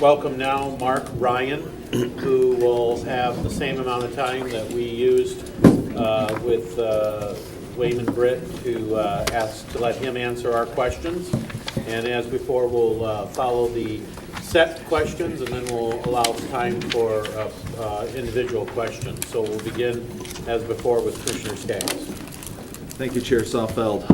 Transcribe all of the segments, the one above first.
welcome now Mark Ryan, who will have the same amount of time that we used with Wayman Britt to let him answer our questions. And as before, we'll follow the set questions, and then we'll allow time for individual questions. So we'll begin, as before, with Commissioner Skaggs. Thank you, Chair Saalfeld.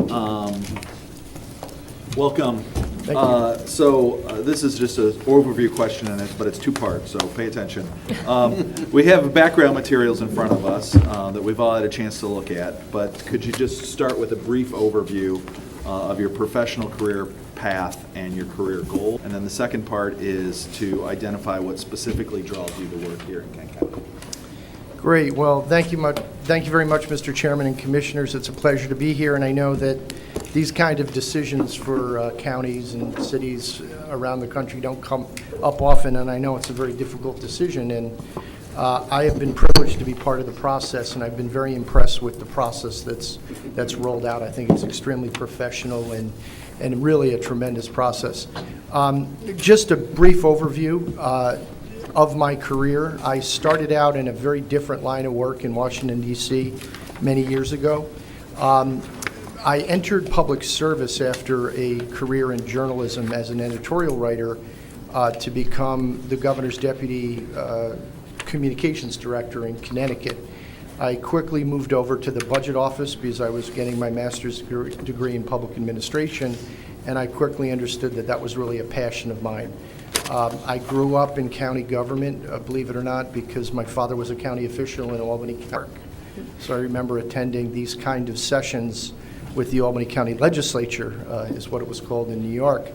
Welcome. Thank you. This is just an overview question, but it's two parts, so pay attention. We have background materials in front of us that we've all had a chance to look at, but could you just start with a brief overview of your professional career path and your career goal? And then the second part is to identify what specifically draws you to work here in Kent County. Great. Well, thank you very much, Mr. Chairman and Commissioners. It's a pleasure to be here, and I know that these kind of decisions for counties and cities around the country don't come up often, and I know it's a very difficult decision. And I have been privileged to be part of the process, and I've been very impressed with the process that's rolled out. I think it's extremely professional and really a tremendous process. Just a brief overview of my career. I started out in a very different line of work in Washington, D.C. many years ago. I entered public service after a career in journalism as an editorial writer to become the governor's deputy communications director in Connecticut. I quickly moved over to the budget office because I was getting my master's degree in public administration, and I quickly understood that that was really a passion of mine. I grew up in county government, believe it or not, because my father was a county official in Albany County. So I remember attending these kind of sessions with the Albany County Legislature, is what it was called in New York.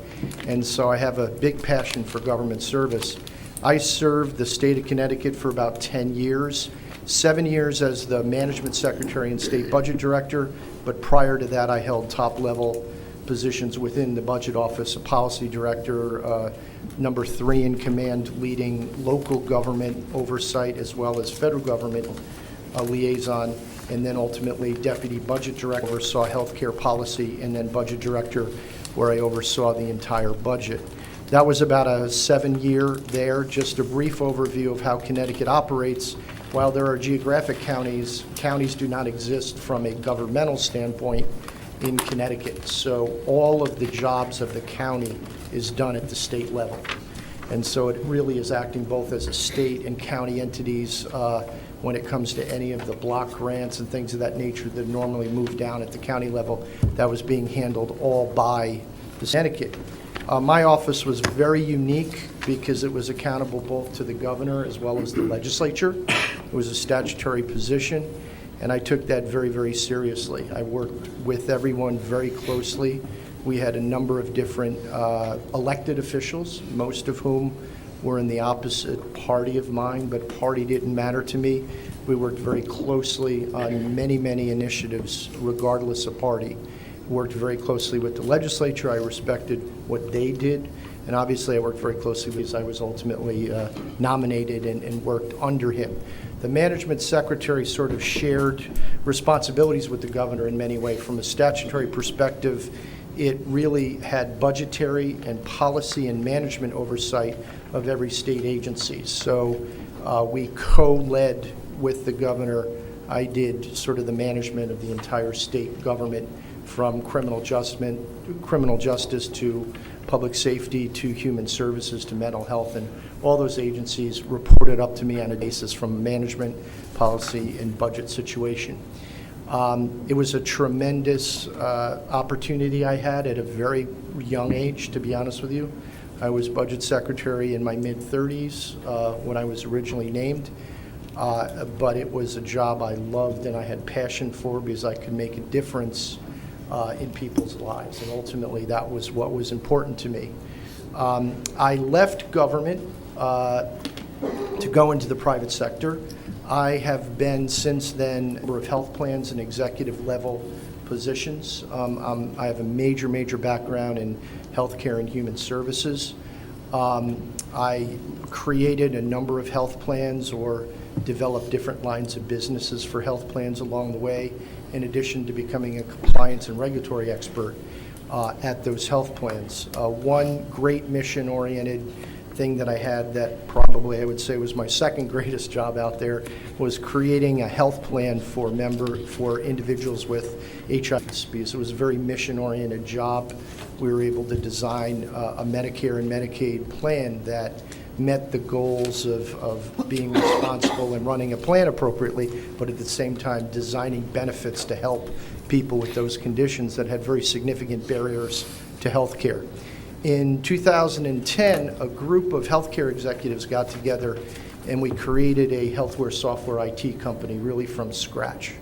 And so I have a big passion for government service. I served the state of Connecticut for about 10 years, 7 years as the management secretary and state budget director, but prior to that I held top-level positions within the budget office, a policy director, number 3 in command, leading local government oversight as well as federal government liaison, and then ultimately deputy budget director, oversaw healthcare policy, and then budget director, where I oversaw the entire budget. That was about a 7-year there. Just a brief overview of how Connecticut operates. While there are geographic counties, counties do not exist from a governmental standpoint in Connecticut. So all of the jobs of the county is done at the state level. And so it really is acting both as a state and county entities when it comes to any of the block grants and things of that nature that normally move down at the county level. That was being handled all by the Connecticut. My office was very unique because it was accountable both to the governor as well as the legislature. It was a statutory position, and I took that very, very seriously. I worked with everyone very closely. We had a number of different elected officials, most of whom were in the opposite party of mine, but party didn't matter to me. We worked very closely on many, many initiatives, regardless of party. Worked very closely with the legislature. I respected what they did, and obviously I worked very closely because I was ultimately nominated and worked under him. The management secretary sort of shared responsibilities with the governor in many ways. From a statutory perspective, it really had budgetary and policy and management oversight of every state agency. So we co-led with the governor. I did sort of the management of the entire state government, from criminal justice to public safety to human services to mental health, and all those agencies reported up to me on a basis from management, policy, and budget situation. It was a tremendous opportunity I had at a very young age, to be honest with you. I was budget secretary in my mid-30s when I was originally named, but it was a job I loved and I had passion for because I could make a difference in people's lives, and ultimately that was what was important to me. I left government to go into the private sector. I have been since then a number of health plans and executive level positions. I have a major background in healthcare and human services. I created a number of health plans or developed different lines of businesses for health plans along the way, in addition to becoming a compliance and regulatory expert at those health plans. One great mission-oriented thing that I had that probably I would say was my second greatest job out there was creating a health plan for individuals with HIV, because it was a very mission-oriented job. We were able to design a Medicare and Medicaid plan that met the goals of being responsible and running a plan appropriately, but at the same time designing benefits to help people with those conditions that had very significant barriers to health care. In 2010, a group of healthcare executives got together and we created a healthcare software IT company really from scratch.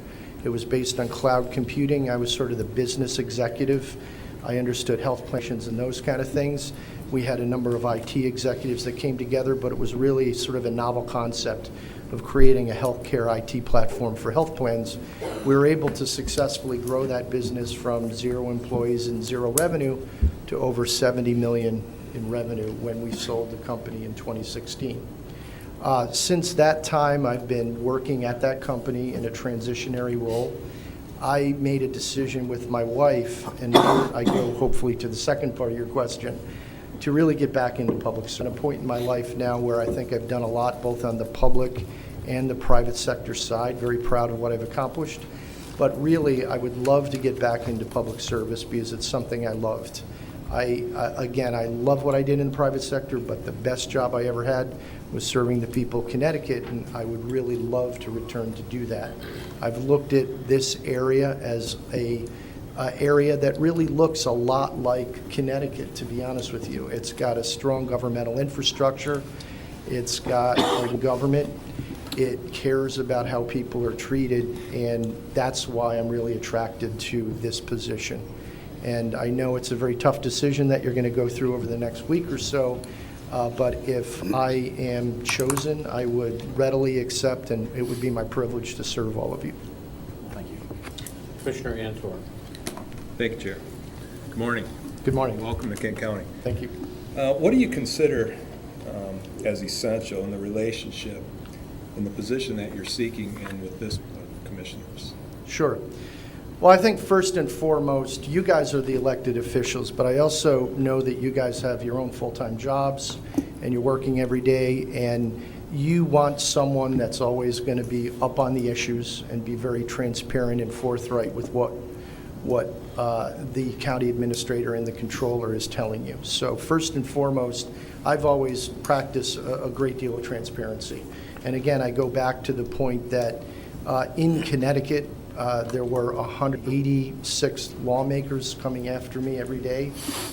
It was based on cloud computing. I was sort of the business executive. I understood health plans and those kind of things. We had a number of IT executives that came together, but it was really sort of a novel concept of creating a healthcare IT platform for health plans. We were able to successfully grow that business from 0 employees and 0 revenue to over 70 million in revenue when we sold the company in 2016. Since that time, I've been working at that company in a transitionary role. I made a decision with my wife, and here I go hopefully to the second part of your question, to really get back into public service. I'm at a point in my life now where I think I've done a lot both on the public and the private sector side. Very proud of what I've accomplished. But really, I would love to get back into public service because it's something I loved. Again, I love what I did in the private sector, but the best job I ever had was serving the people of Connecticut, and I would really love to return to do that. I've looked at this area as a area that really looks a lot like Connecticut, to be honest with you. It's got a strong governmental infrastructure. It's got a government. It cares about how people are treated, and that's why I'm really attracted to this position. And I know it's a very tough decision that you're going to go through over the next week or so, but if I am chosen, I would readily accept, and it would be my privilege to serve all of you. Thank you. Commissioner Antor. Thank you, Chair. Good morning. Good morning. Welcome to Kent County. Thank you. What do you consider as essential in the relationship in the position that you're seeking and with this commissioners? Sure. Well, I think first and foremost, you guys are the elected officials, but I also know that you guys have your own full-time jobs and you're working every day, and you want someone that's always going to be up on the issues and be very transparent and forthright with what the county administrator and the controller is telling you. So first and foremost, I've always practiced a great deal of transparency. And again, I go back to the point that in Connecticut, there were 186 lawmakers coming after me every day.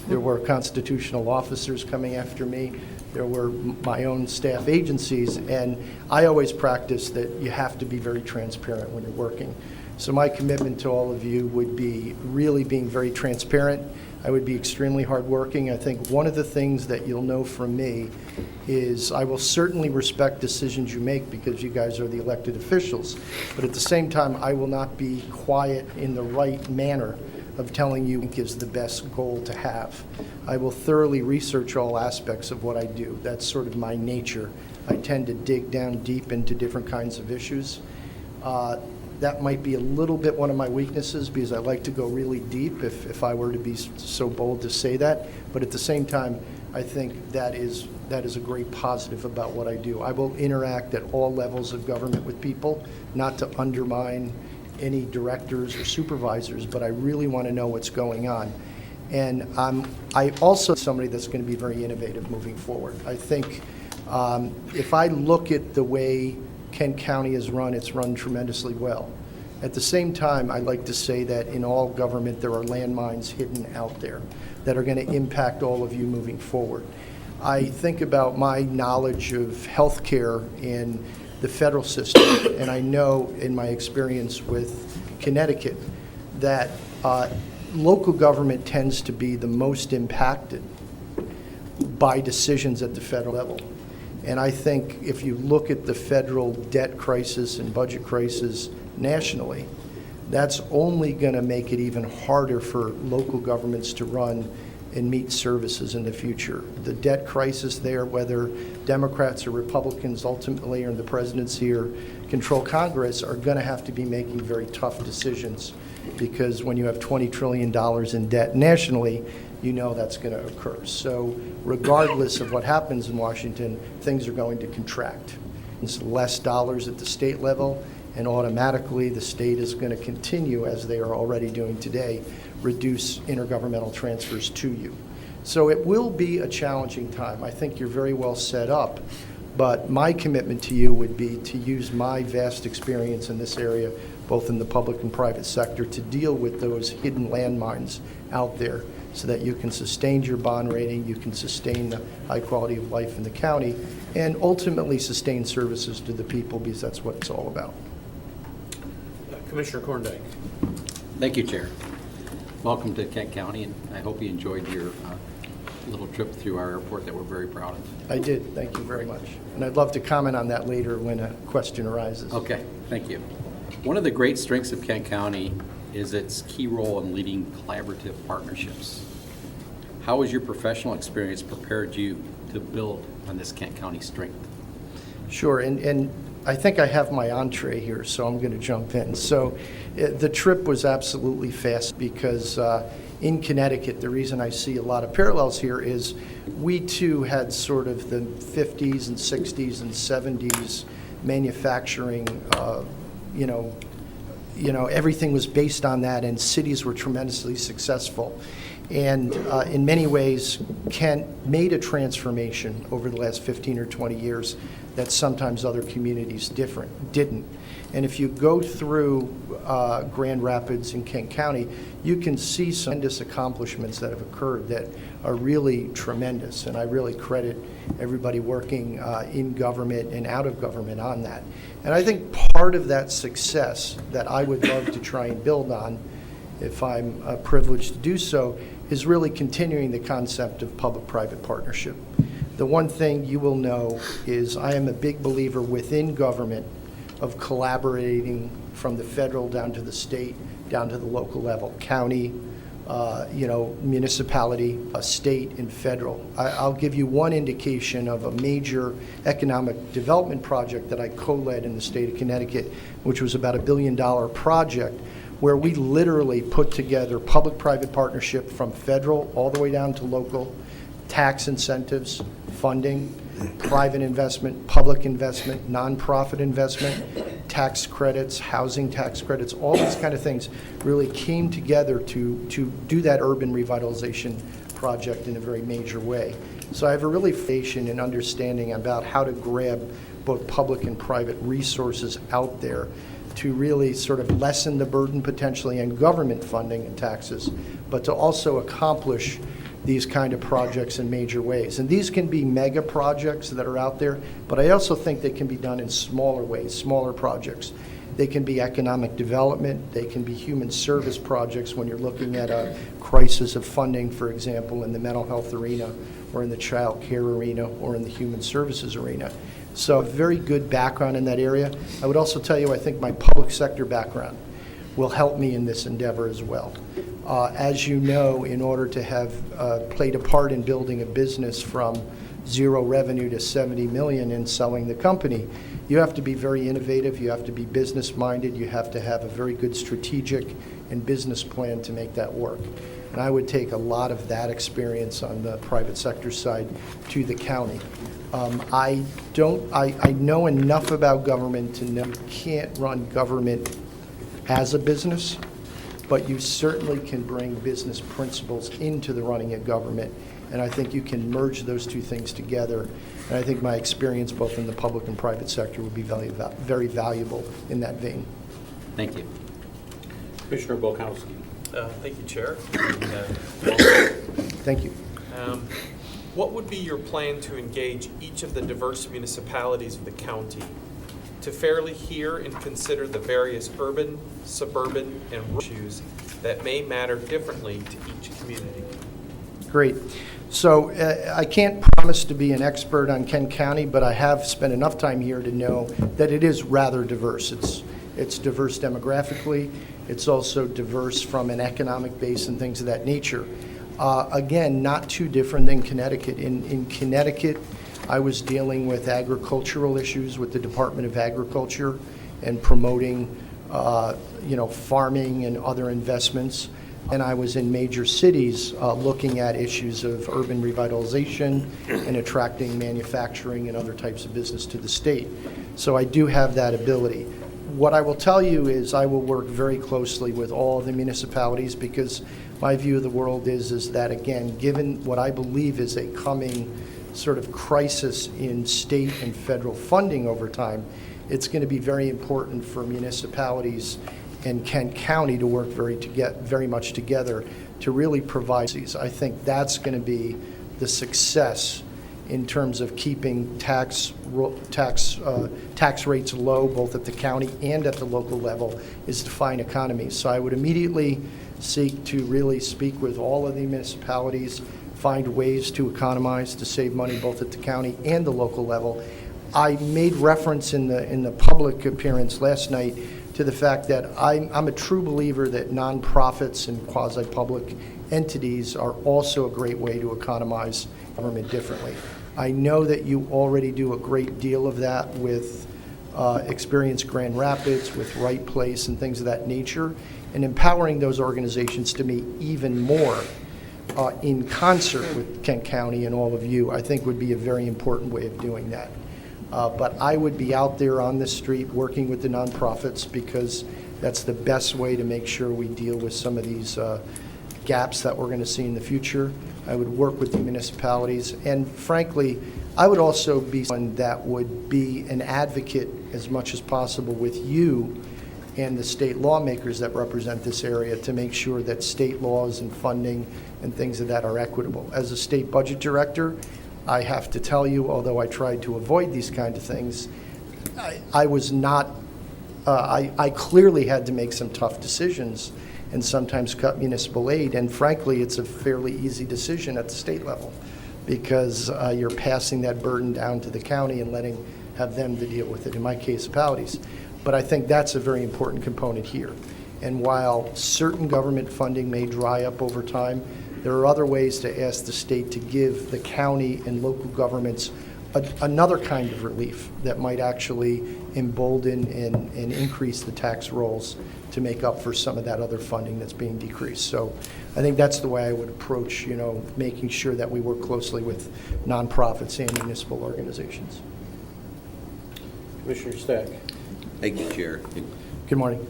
There were constitutional officers coming after me. There were my own staff agencies, and I always practice that you have to be very transparent when you're working. So my commitment to all of you would be really being very transparent. I would be extremely hardworking. I think one of the things that you'll know from me is I will certainly respect decisions you make because you guys are the elected officials. But at the same time, I will not be quiet in the right manner of telling you what is the best goal to have. I will thoroughly research all aspects of what I do. That's sort of my nature. I tend to dig down deep into different kinds of issues. That might be a little bit one of my weaknesses because I like to go really deep if I were to be so bold to say that. But at the same time, I think that is a great positive about what I do. I will interact at all levels of government with people, not to undermine any directors or supervisors, but I really want to know what's going on. And I also somebody that's going to be very innovative moving forward. I think if I look at the way Kent County is run, it's run tremendously well. At the same time, I like to say that in all government, there are landmines hidden out there that are going to impact all of you moving forward. I think about my knowledge of healthcare in the federal system, and I know in my experience with Connecticut that local government tends to be the most impacted by decisions at the federal level. And I think if you look at the federal debt crisis and budget crisis nationally, that's only going to make it even harder for local governments to run and meet services in the future. The debt crisis there, whether Democrats or Republicans ultimately, or the presidency or control Congress, are going to have to be making very tough decisions, because when you have $20 trillion in debt nationally, you know that's going to occur. So regardless of what happens in Washington, things are going to contract. It's less dollars at the state level, and automatically the state is going to continue, as they are already doing today, reduce intergovernmental transfers to you. So it will be a challenging time. I think you're very well set up, but my commitment to you would be to use my vast experience in this area, both in the public and private sector, to deal with those hidden landmines out there so that you can sustain your bond rating, you can sustain the high quality of life in the county, and ultimately sustain services to the people, because that's what it's all about. Commissioner Korndike. Thank you, Chair. Welcome to Kent County, and I hope you enjoyed your little trip through our airport that we're very proud of. I did, thank you very much. And I'd love to comment on that later when a question arises. Okay, thank you. One of the great strengths of Kent County is its key role in leading collaborative partnerships. How has your professional experience prepared you to build on this Kent County strength? Sure, and I think I have my entree here, so I'm going to jump in. So the trip was absolutely fast because in Connecticut, the reason I see a lot of parallels here is we too had sort of the 50s and 60s and 70s manufacturing, everything was based on that, and cities were tremendously successful. And in many ways, Kent made a transformation over the last 15 or 20 years that sometimes other communities didn't. And if you go through Grand Rapids and Kent County, you can see some tremendous accomplishments that have occurred that are really tremendous. And I really credit everybody working in government and out of government on that. And I think part of that success that I would love to try and build on, if I'm privileged to do so, is really continuing the concept of public-private partnership. The one thing you will know is I am a big believer within government of collaborating from the federal down to the state, down to the local level, county, municipality, state, and federal. I'll give you one indication of a major economic development project that I co-led in the state of Connecticut, which was about $1 billion project, where we literally put together public-private partnership from federal all the way down to local, tax incentives, funding, private investment, public investment, nonprofit investment, tax credits, housing tax credits, all these kind of things really came together to do that urban revitalization project in a very major way. So I have a really foundation and understanding about how to grab both public and private resources out there to really sort of lessen the burden potentially on government funding and taxes, but to also accomplish these kind of projects in major ways. And these can be mega projects that are out there, but I also think they can be done in smaller ways, smaller projects. They can be economic development, they can be human service projects when you're looking at a crisis of funding, for example, in the mental health arena, or in the child care arena, or in the human services arena. So a very good background in that area. I would also tell you, I think my public sector background will help me in this endeavor as well. As you know, in order to have played a part in building a business from zero revenue to 70 million in selling the company, you have to be very innovative, you have to be business-minded, you have to have a very good strategic and business plan to make that work. And I would take a lot of that experience on the private sector side to the county. I know enough about government to know you can't run government as a business, but you certainly can bring business principles into the running of government, and I think you can merge those two things together. And I think my experience both in the public and private sector would be very valuable in that vein. Thank you. Commissioner Bolkowski. Thank you, Chair. Thank you. What would be your plan to engage each of the diverse municipalities of the county to fairly hear and consider the various urban, suburban, and rural issues that may matter differently to each community? Great. So I can't promise to be an expert on Kent County, but I have spent enough time here to know that it is rather diverse. It's diverse demographically. It's also diverse from an economic base and things of that nature. Again, not too different than Connecticut. In Connecticut, I was dealing with agricultural issues with the Department of Agriculture and promoting, farming and other investments. And I was in major cities looking at issues of urban revitalization and attracting manufacturing and other types of business to the state. So I do have that ability. What I will tell you is I will work very closely with all of the municipalities, because my view of the world is that, again, given what I believe is a coming sort of crisis in state and federal funding over time, it's going to be very important for municipalities and Kent County to work very much together to really provide these. I think that's going to be the success in terms of keeping tax rates low, both at the county and at the local level, is to find economies. So I would immediately seek to really speak with all of the municipalities, find ways to economize, to save money both at the county and the local level. I made reference in the public appearance last night to the fact that I'm a true believer that nonprofits and quasi-public entities are also a great way to economize government differently. I know that you already do a great deal of that with Experience Grand Rapids, with Right Place, and things of that nature, and empowering those organizations to meet even more in concert with Kent County and all of you, I think would be a very important way of doing that. But I would be out there on the street working with the nonprofits, because that's the best way to make sure we deal with some of these gaps that we're going to see in the future. I would work with the municipalities, and frankly, I would also be someone that would be an advocate as much as possible with you and the state lawmakers that represent this area to make sure that state laws and funding and things of that are equitable. As a state budget director, I have to tell you, although I tried to avoid these kind of things, I was not, I clearly had to make some tough decisions and sometimes cut municipal aid. And frankly, it's a fairly easy decision at the state level, because you're passing that burden down to the county and have them to deal with it, in my case, municipalities. But I think that's a very important component here. And while certain government funding may dry up over time, there are other ways to ask the state to give the county and local governments another kind of relief that might actually embolden and increase the tax rolls to make up for some of that other funding that's being decreased. So I think that's the way I would approach, making sure that we work closely with nonprofits and municipal organizations. Commissioner Stack. Thank you, Chair. Good morning.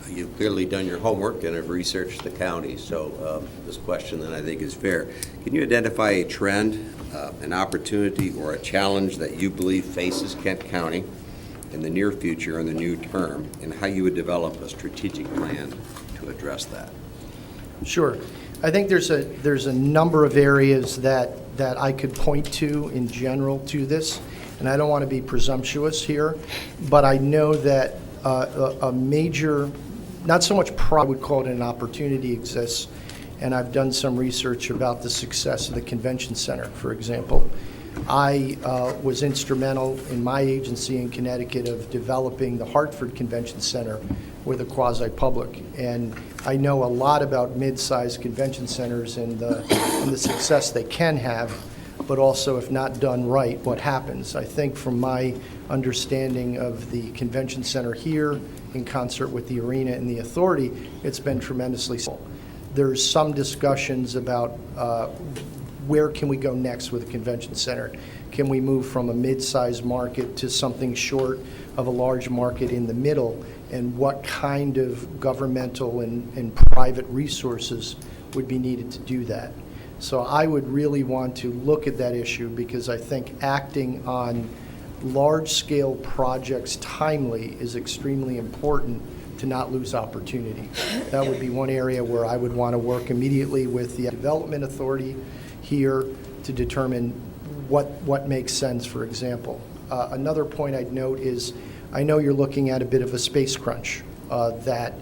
You've clearly done your homework and have researched the county, so this question then I think is fair. Can you identify a trend, an opportunity, or a challenge that you believe faces Kent County in the near future and the new term, and how you would develop a strategic plan to address that? Sure. I think there's a number of areas that I could point to in general to this, and I don't want to be presumptuous here, but I know that a major, not so much I would call it an opportunity exists, and I've done some research about the success of the convention center, for example. I was instrumental in my agency in Connecticut of developing the Hartford Convention Center with a quasi-public, and I know a lot about mid-sized convention centers and the success they can have, but also, if not done right, what happens. I think from my understanding of the convention center here, in concert with the arena and the authority, it's been tremendously successful. There's some discussions about where can we go next with the convention center? Can we move from a mid-sized market to something short of a large market in the middle? And what kind of governmental and private resources would be needed to do that? So I would really want to look at that issue, because I think acting on large-scale projects timely is extremely important to not lose opportunity. That would be one area where I would want to work immediately with the development authority here to determine what makes sense, for example. Another point I'd note is I know you're looking at a bit of a space crunch, that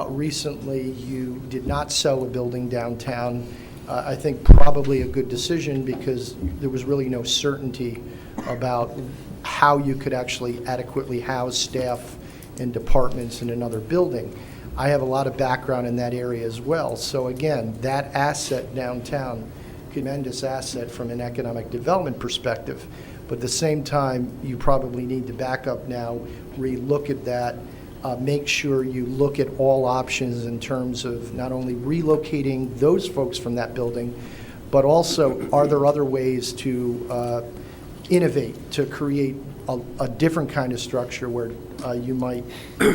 recently you did not sell a building downtown. I think probably a good decision, because there was really no certainty about how you could actually adequately house staff and departments in another building. I have a lot of background in that area as well. So again, that asset downtown, tremendous asset from an economic development perspective, but at the same time, you probably need to back up now, re-look at that, make sure you look at all options in terms of not only relocating those folks from that building, but also are there other ways to innovate, to create a different kind of structure where you might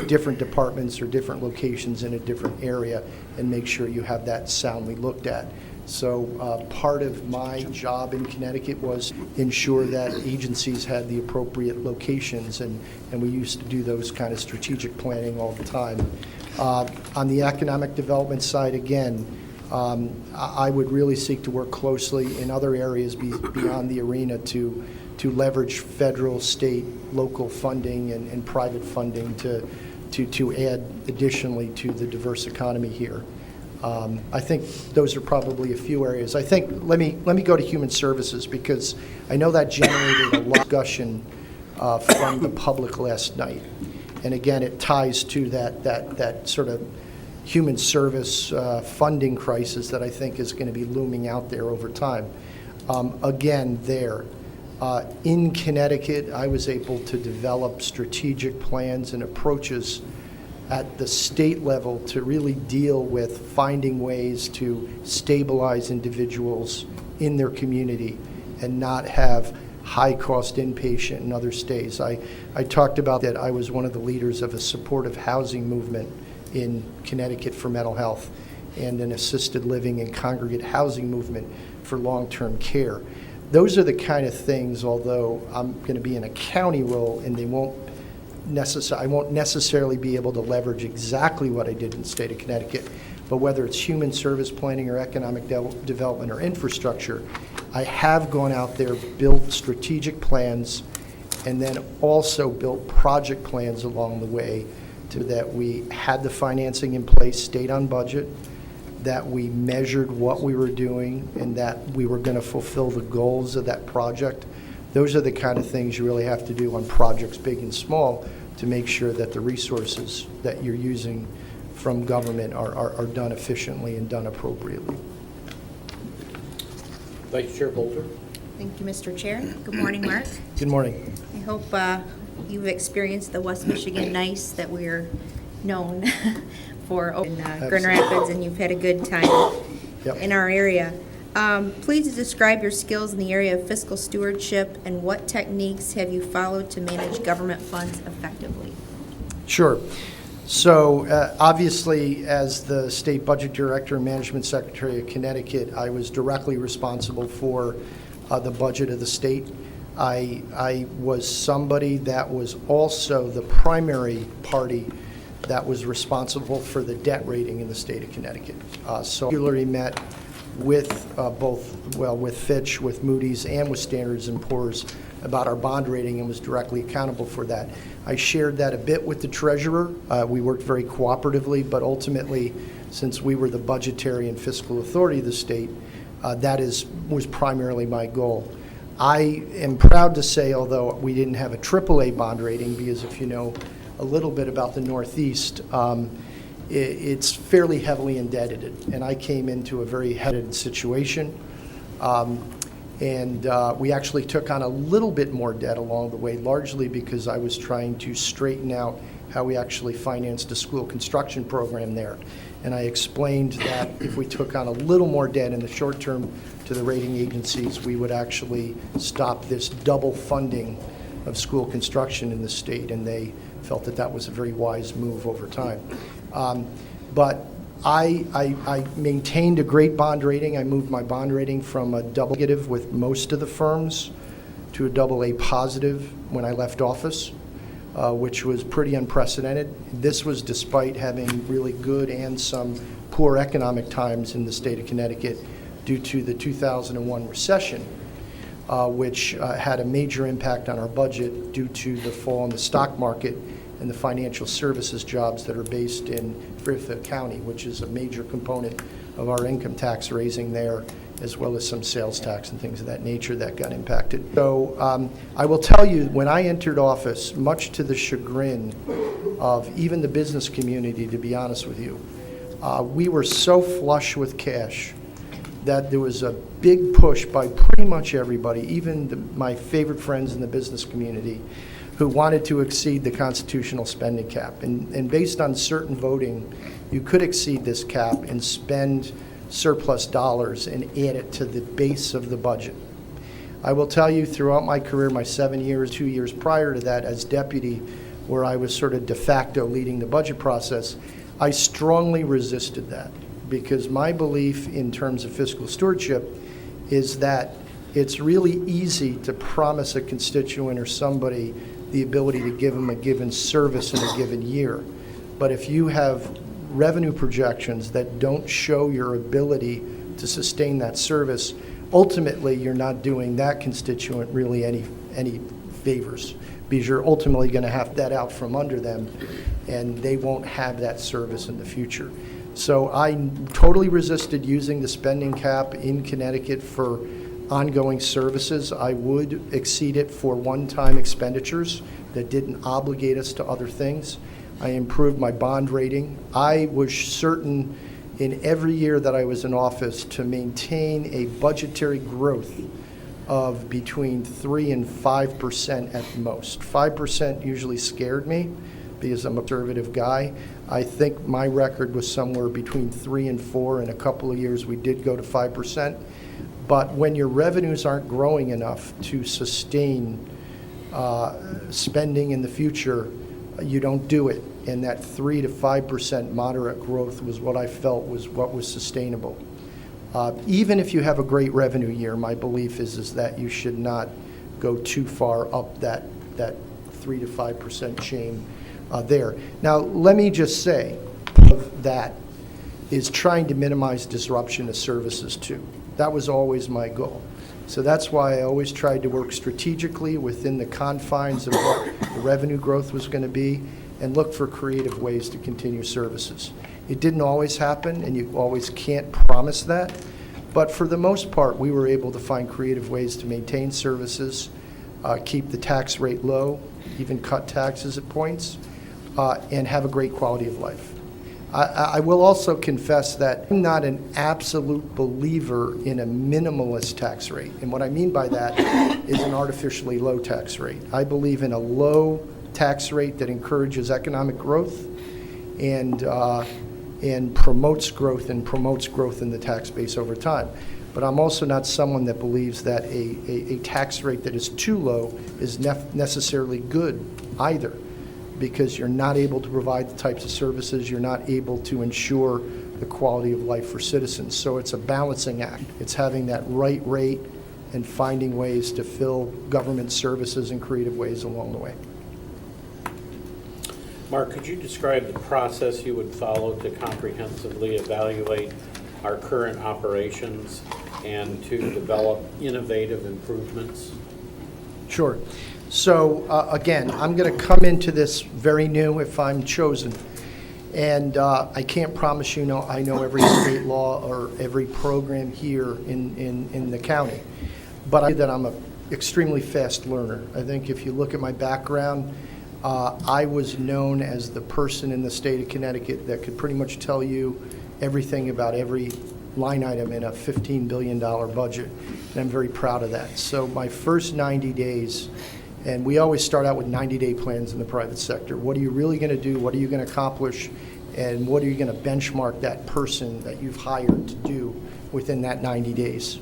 different departments or different locations in a different area, and make sure you have that soundly looked at. So part of my job in Connecticut was ensure that agencies had the appropriate locations, and we used to do those kind of strategic planning all the time. On the economic development side, again, I would really seek to work closely in other areas beyond the arena to leverage federal, state, local funding and private funding to add additionally to the diverse economy here. I think those are probably a few areas. I think, let me go to human services, because I know that generated a lot of discussion from the public last night. And again, it ties to that sort of human service funding crisis that I think is going to be looming out there over time. Again, in Connecticut, I was able to develop strategic plans and approaches at the state level to really deal with finding ways to stabilize individuals in their community and not have high-cost inpatient and other stays. I talked about that. I was one of the leaders of a supportive housing movement in Connecticut for mental health and an assisted living and congregate housing movement for long-term care. Those are the kind of things, although I'm going to be in a county role and I won't necessarily be able to leverage exactly what I did in the state of Connecticut, but whether it's human service planning or economic development or infrastructure, I have gone out there, built strategic plans, and then also built project plans along the way that we had the financing in place, stayed on budget, that we measured what we were doing, and that we were going to fulfill the goals of that project. Those are the kind of things you really have to do on projects big and small to make sure that the resources that you're using from government are done efficiently and done appropriately. Vice Chair Bolter. Thank you, Mr. Chair. Good morning, Mark. Good morning. I hope you've experienced the West Michigan Nice that we're known for in Grand Rapids, and you've had a good time in our area. Please describe your skills in the area of fiscal stewardship, and what techniques have you followed to manage government funds effectively? Sure. So obviously, as the State Budget Director and Management Secretary of Connecticut, I was directly responsible for the budget of the state. I was somebody that was also the primary party that was responsible for the debt rating in the state of Connecticut. So I regularly met with with Fitch, with Moody's, and with Standards & Poor's about our bond rating, and was directly accountable for that. I shared that a bit with the treasurer. We worked very cooperatively, but ultimately, since we were the budgetary and fiscal authority of the state, that was primarily my goal. I am proud to say, although we didn't have a AAA bond rating, because if you know a little bit about the Northeast, it's fairly heavily indebted, and I came into a very headed situation. And we actually took on a little bit more debt along the way, largely because I was trying to straighten out how we actually financed a school construction program there. And I explained that if we took on a little more debt in the short term to the rating agencies, we would actually stop this double funding of school construction in the state, and they felt that that was a very wise move over time. But I maintained a great bond rating. I moved my bond rating from a double negative with most of the firms to a AA positive when I left office, which was pretty unprecedented. This was despite having really good and some poor economic times in the state of Connecticut due to the 2001 recession, which had a major impact on our budget due to the fall in the stock market and the financial services jobs that are based in Fairfield County, which is a major component of our income tax raising there, as well as some sales tax and things of that nature that got impacted. So I will tell you, when I entered office, much to the chagrin of even the business community, to be honest with you, we were so flush with cash that there was a big push by pretty much everybody, even my favorite friends in the business community, who wanted to exceed the constitutional spending cap. And based on certain voting, you could exceed this cap and spend surplus dollars and add it to the base of the budget. I will tell you, throughout my career, my 7 years, 2 years prior to that as deputy, where I was sort of de facto leading the budget process, I strongly resisted that, because my belief in terms of fiscal stewardship is that it's really easy to promise a constituent or somebody the ability to give them a given service in a given year. But if you have revenue projections that don't show your ability to sustain that service, ultimately you're not doing that constituent really any favors, because you're ultimately going to have that out from under them, and they won't have that service in the future. So I totally resisted using the spending cap in Connecticut for ongoing services. I would exceed it for one-time expenditures that didn't obligate us to other things. I improved my bond rating. I was certain in every year that I was in office to maintain a budgetary growth of between 3 and 5% at most. 5% usually scared me because I'm a conservative guy. I think my record was somewhere between 3 and 4. In a couple of years, we did go to 5%. But when your revenues aren't growing enough to sustain spending in the future, you don't do it. And that 3 to 5% moderate growth was what I felt was what was sustainable. Even if you have a great revenue year, my belief is that you should not go too far up that 3 to 5% chain there. Now, let me just say that is trying to minimize disruption of services too. That was always my goal. So that's why I always tried to work strategically within the confines of what the revenue growth was going to be and look for creative ways to continue services. It didn't always happen, and you always can't promise that. But for the most part, we were able to find creative ways to maintain services, keep the tax rate low, even cut taxes at points, and have a great quality of life. I will also confess that I'm not an absolute believer in a minimalist tax rate. And what I mean by that is an artificially low tax rate. I believe in a low tax rate that encourages economic growth and promotes growth in the tax base over time. But I'm also not someone that believes that a tax rate that is too low is necessarily good either, because you're not able to provide the types of services, you're not able to ensure the quality of life for citizens. So it's a balancing act. It's having that right rate and finding ways to fill government services in creative ways along the way. Mark, could you describe the process you would follow to comprehensively evaluate our current operations and to develop innovative improvements? Sure. So again, I'm going to come into this very new if I'm chosen. And I can't promise you I know every state law or every program here in the county. But I think that I'm an extremely fast learner. I think if you look at my background, I was known as the person in the state of Connecticut that could pretty much tell you everything about every line item in a $15 billion budget. And I'm very proud of that. So my first 90 days, and we always start out with 90-day plans in the private sector. What are you really going to do? What are you going to accomplish? And what are you going to benchmark that person that you've hired to do within that 90 days?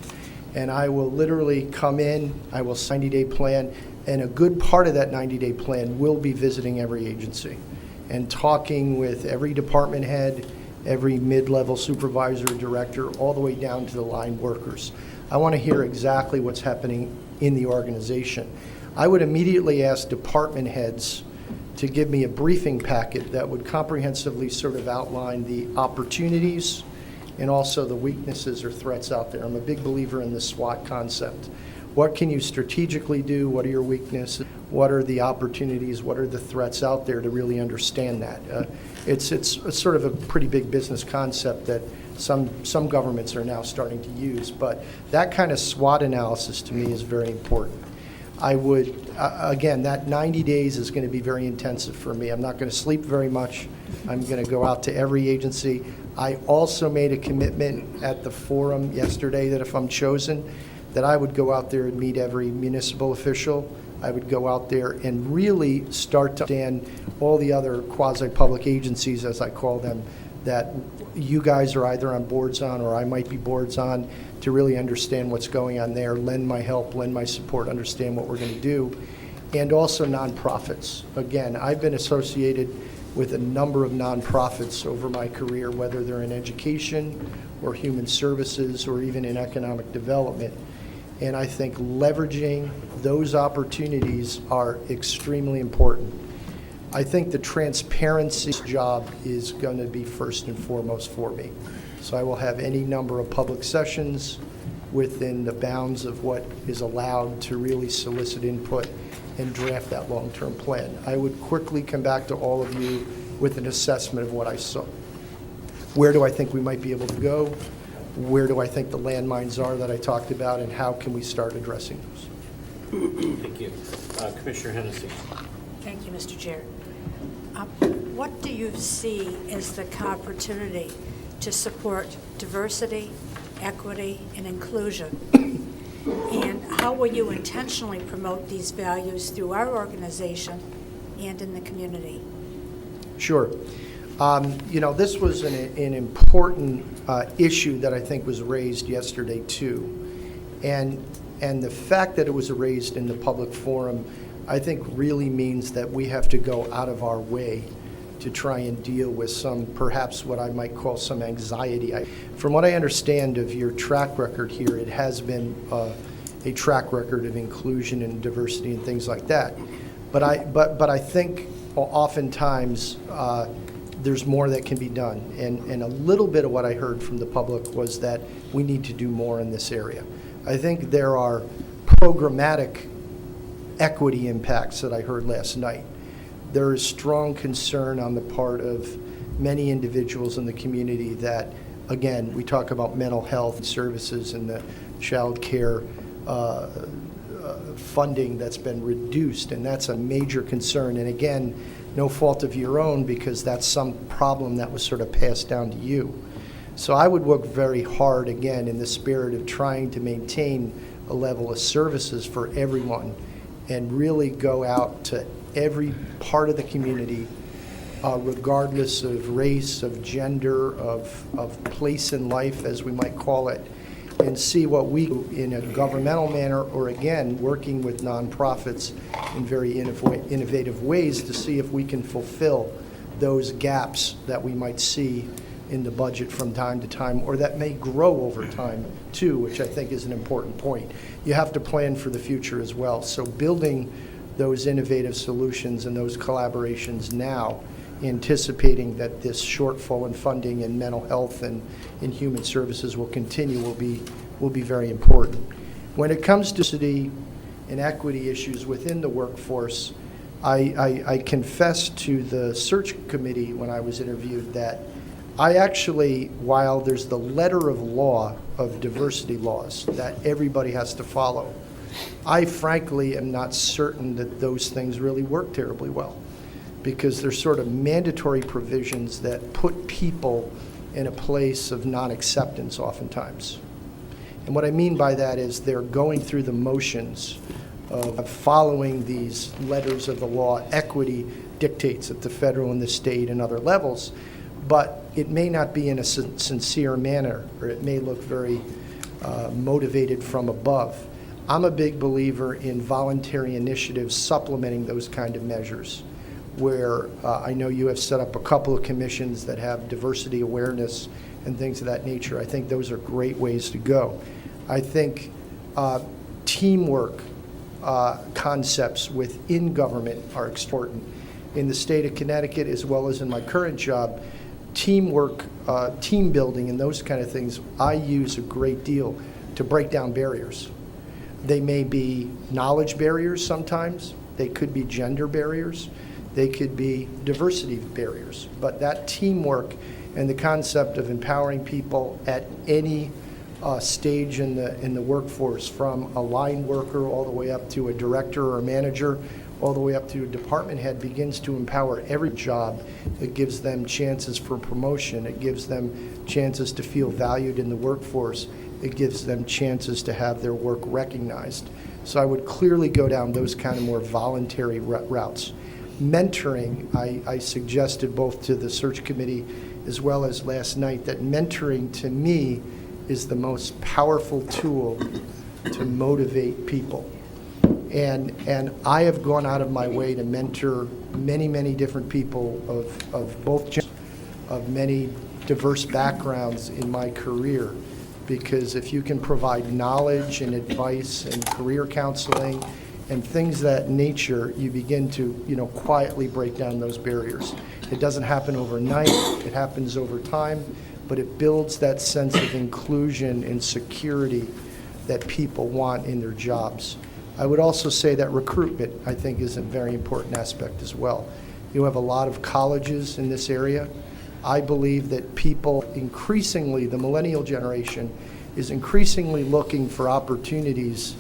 And I will literally come in, I will 90-day plan, and a good part of that 90-day plan will be visiting every agency and talking with every department head, every mid-level supervisor, director, all the way down to the line workers. I want to hear exactly what's happening in the organization. I would immediately ask department heads to give me a briefing packet that would comprehensively sort of outline the opportunities and also the weaknesses or threats out there. I'm a big believer in the SWOT concept. What can you strategically do? What are your weaknesses? What are the opportunities? What are the threats out there to really understand that? It's sort of a pretty big business concept that some governments are now starting to use, but that kind of SWOT analysis to me is very important. I would, again, that 90 days is going to be very intensive for me. I'm not going to sleep very much. I'm going to go out to every agency. I also made a commitment at the forum yesterday that if I'm chosen, that I would go out there and meet every municipal official, I would go out there and really start to understand all the other quasi-public agencies, as I call them, that you guys are either on boards on or I might be boards on, to really understand what's going on there, lend my help, lend my support, understand what we're going to do. And also nonprofits. Again, I've been associated with a number of nonprofits over my career, whether they're in education or human services or even in economic development. And I think leveraging those opportunities are extremely important. I think the transparency job is going to be first and foremost for me. So I will have any number of public sessions within the bounds of what is allowed to really solicit input and draft that long-term plan. I would quickly come back to all of you with an assessment of what I saw. Where do I think we might be able to go? Where do I think the landmines are that I talked about, and how can we start addressing those? Thank you. Commissioner Hennessy. Thank you, Mr. Chair. What do you see as the opportunity to support diversity, equity, and inclusion? And how will you intentionally promote these values through our organization and in the community? Sure. This was an important issue that I think was raised yesterday too. And the fact that it was raised in the public forum, I think really means that we have to go out of our way to try and deal with some, perhaps what I might call some anxiety. From what I understand of your track record here, it has been a track record of inclusion and diversity and things like that. But I think oftentimes there's more that can be done. And a little bit of what I heard from the public was that we need to do more in this area. I think there are programmatic equity impacts that I heard last night. There is strong concern on the part of many individuals in the community that, again, we talk about mental health services and the child care funding that's been reduced, and that's a major concern. And again, no fault of your own, because that's some problem that was sort of passed down to you. So I would work very hard, again, in the spirit of trying to maintain a level of services for everyone and really go out to every part of the community, regardless of race, of gender, of place in life, as we might call it, and see what we do in a governmental manner, or again, working with nonprofits in very innovative ways to see if we can fulfill those gaps that we might see in the budget from time to time, or that may grow over time too, which I think is an important point. You have to plan for the future as well. So building those innovative solutions and those collaborations now, anticipating that this shortfall in funding in mental health and in human services will continue, will be very important. When it comes to diversity and equity issues within the workforce, I confessed to the search committee when I was interviewed that I actually, while there's the letter of law of diversity laws that everybody has to follow, I frankly am not certain that those things really work terribly well, because they're sort of mandatory provisions that put people in a place of non-acceptance oftentimes. And what I mean by that is they're going through the motions of following these letters of the law. Equity dictates at the federal and the state and other levels, but it may not be in a sincere manner, or it may look very motivated from above. I'm a big believer in voluntary initiatives supplementing those kind of measures, where I know you have set up a couple of commissions that have diversity awareness and things of that nature. I think those are great ways to go. I think teamwork concepts within government are important. In the state of Connecticut, as well as in my current job, teamwork, team building, and those kind of things, I use a great deal to break down barriers. They may be knowledge barriers sometimes. They could be gender barriers. They could be diversity barriers. But that teamwork and the concept of empowering people at any stage in the workforce, from a line worker all the way up to a director or a manager, all the way up to a department head, begins to empower every job. It gives them chances for promotion. It gives them chances to feel valued in the workforce. It gives them chances to have their work recognized. So I would clearly go down those kind of more voluntary routes. Mentoring, I suggested both to the search committee as well as last night that mentoring to me is the most powerful tool to motivate people. And I have gone out of my way to mentor many, many different people of both genders, of many diverse backgrounds in my career, because if you can provide knowledge and advice and career counseling and things of that nature, you begin to, quietly break down those barriers. It doesn't happen overnight, it happens over time, but it builds that sense of inclusion and security that people want in their jobs. I would also say that recruitment, I think, is a very important aspect as well. You have a lot of colleges in this area. I believe that people increasingly, the millennial generation, is increasingly looking for opportunities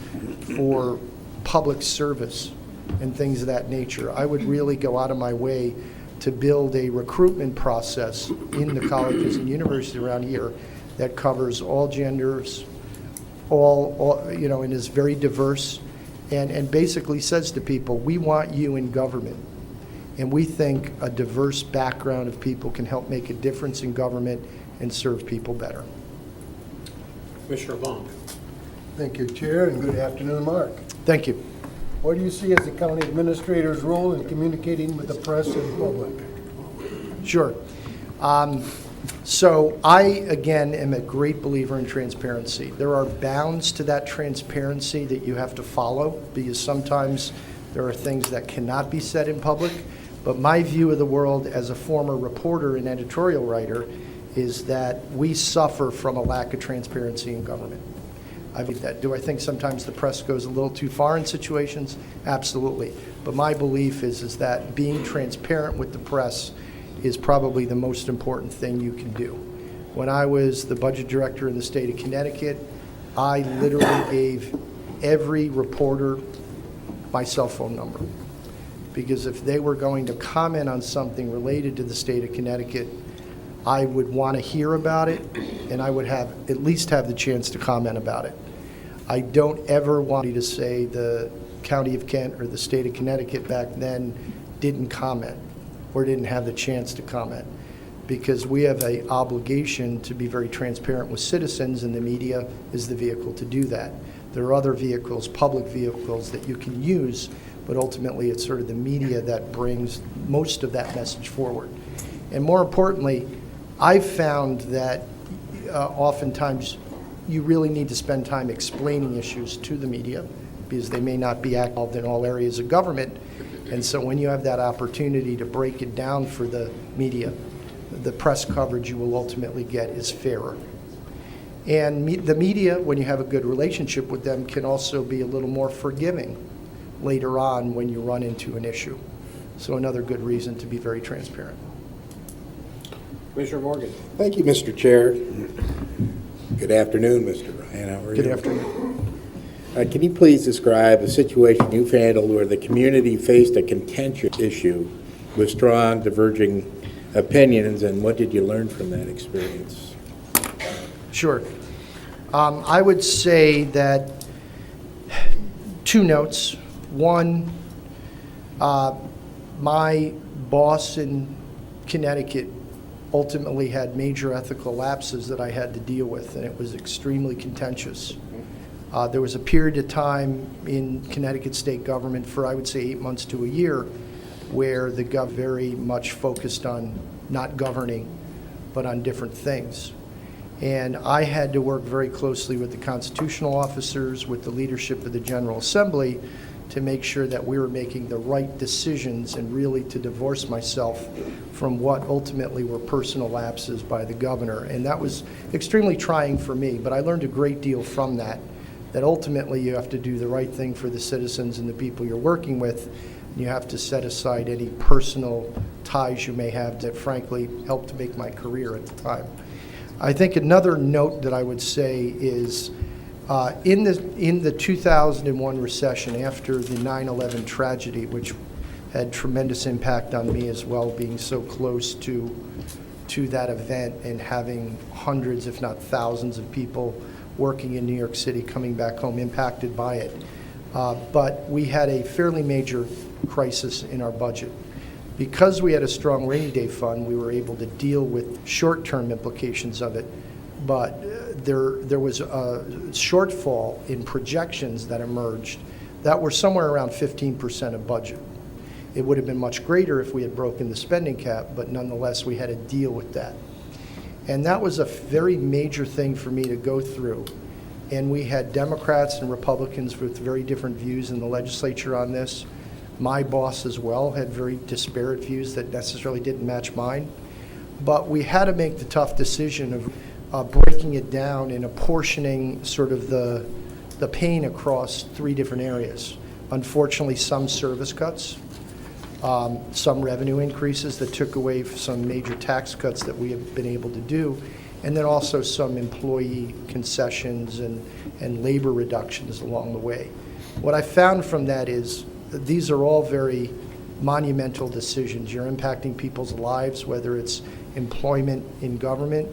for public service and things of that nature. I would really go out of my way to build a recruitment process in the colleges and universities around here that covers all genders, and is very diverse, and basically says to people, we want you in government. And we think a diverse background of people can help make a difference in government and serve people better. Commissioner Long. Thank you, Chair, and good afternoon, Mark. Thank you. What do you see as the county administrator's role in communicating with the press and public? Sure. So I, again, am a great believer in transparency. There are bounds to that transparency that you have to follow, because sometimes there are things that cannot be said in public. But my view of the world as a former reporter and editorial writer is that we suffer from a lack of transparency in government. I believe that. Do I think sometimes the press goes a little too far in situations? Absolutely. But my belief is that being transparent with the press is probably the most important thing you can do. When I was the budget director in the state of Connecticut, I literally gave every reporter my cell phone number. Because if they were going to comment on something related to the state of Connecticut, I would want to hear about it, and I would at least have the chance to comment about it. I don't ever want you to say the County of Kent or the state of Connecticut back then didn't comment or didn't have the chance to comment, because we have an obligation to be very transparent with citizens, and the media is the vehicle to do that. There are other vehicles, public vehicles, that you can use, but ultimately it's sort of the media that brings most of that message forward. And more importantly, I've found that oftentimes you really need to spend time explaining issues to the media, because they may not be involved in all areas of government. And so when you have that opportunity to break it down for the media, the press coverage you will ultimately get is fairer. And the media, when you have a good relationship with them, can also be a little more forgiving later on when you run into an issue. So another good reason to be very transparent. Commissioner Morgan. Thank you, Mr. Chair. Good afternoon, Mr. Ryan. How are you? Good afternoon. Can you please describe a situation you've handled where the community faced a contentious issue with strong diverging opinions, and what did you learn from that experience? Sure. I would say that two notes. One, my boss in Connecticut ultimately had major ethical lapses that I had to deal with, and it was extremely contentious. There was a period of time in Connecticut state government for, I would say, 8 months to a year, where the gov very much focused on not governing, but on different things. And I had to work very closely with the constitutional officers, with the leadership of the General Assembly, to make sure that we were making the right decisions, and really to divorce myself from what ultimately were personal lapses by the governor. And that was extremely trying for me, but I learned a great deal from that ultimately you have to do the right thing for the citizens and the people you're working with. And you have to set aside any personal ties you may have that frankly helped to make my career at the time. I think another note that I would say is in the 2001 recession, after the 9/11 tragedy, which had tremendous impact on me as well, being so close to that event and having hundreds, if not thousands, of people working in New York City coming back home impacted by it. But we had a fairly major crisis in our budget. Because we had a strong rainy day fund, we were able to deal with short-term implications of it. But there was a shortfall in projections that emerged that were somewhere around 15% of budget. It would have been much greater if we had broken the spending cap, but nonetheless, we had to deal with that. And that was a very major thing for me to go through. And we had Democrats and Republicans with very different views in the legislature on this. My boss as well had very disparate views that necessarily didn't match mine. But we had to make the tough decision of breaking it down and apportioning sort of the pain across three different areas. Unfortunately, some service cuts, some revenue increases that took away some major tax cuts that we have been able to do, and then also some employee concessions and labor reductions along the way. What I found from that is that these are all very monumental decisions. You're impacting people's lives, whether it's employment in government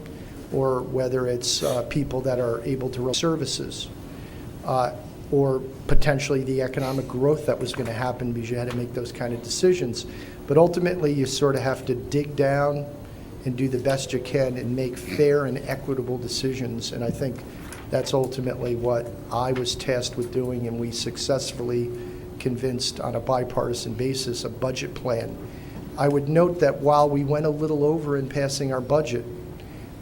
or whether it's people that are able to run services, or potentially the economic growth that was going to happen because you had to make those kind of decisions. But ultimately, you sort of have to dig down and do the best you can and make fair and equitable decisions. And I think that's ultimately what I was tasked with doing, and we successfully convinced on a bipartisan basis a budget plan. I would note that while we went a little over in passing our budget,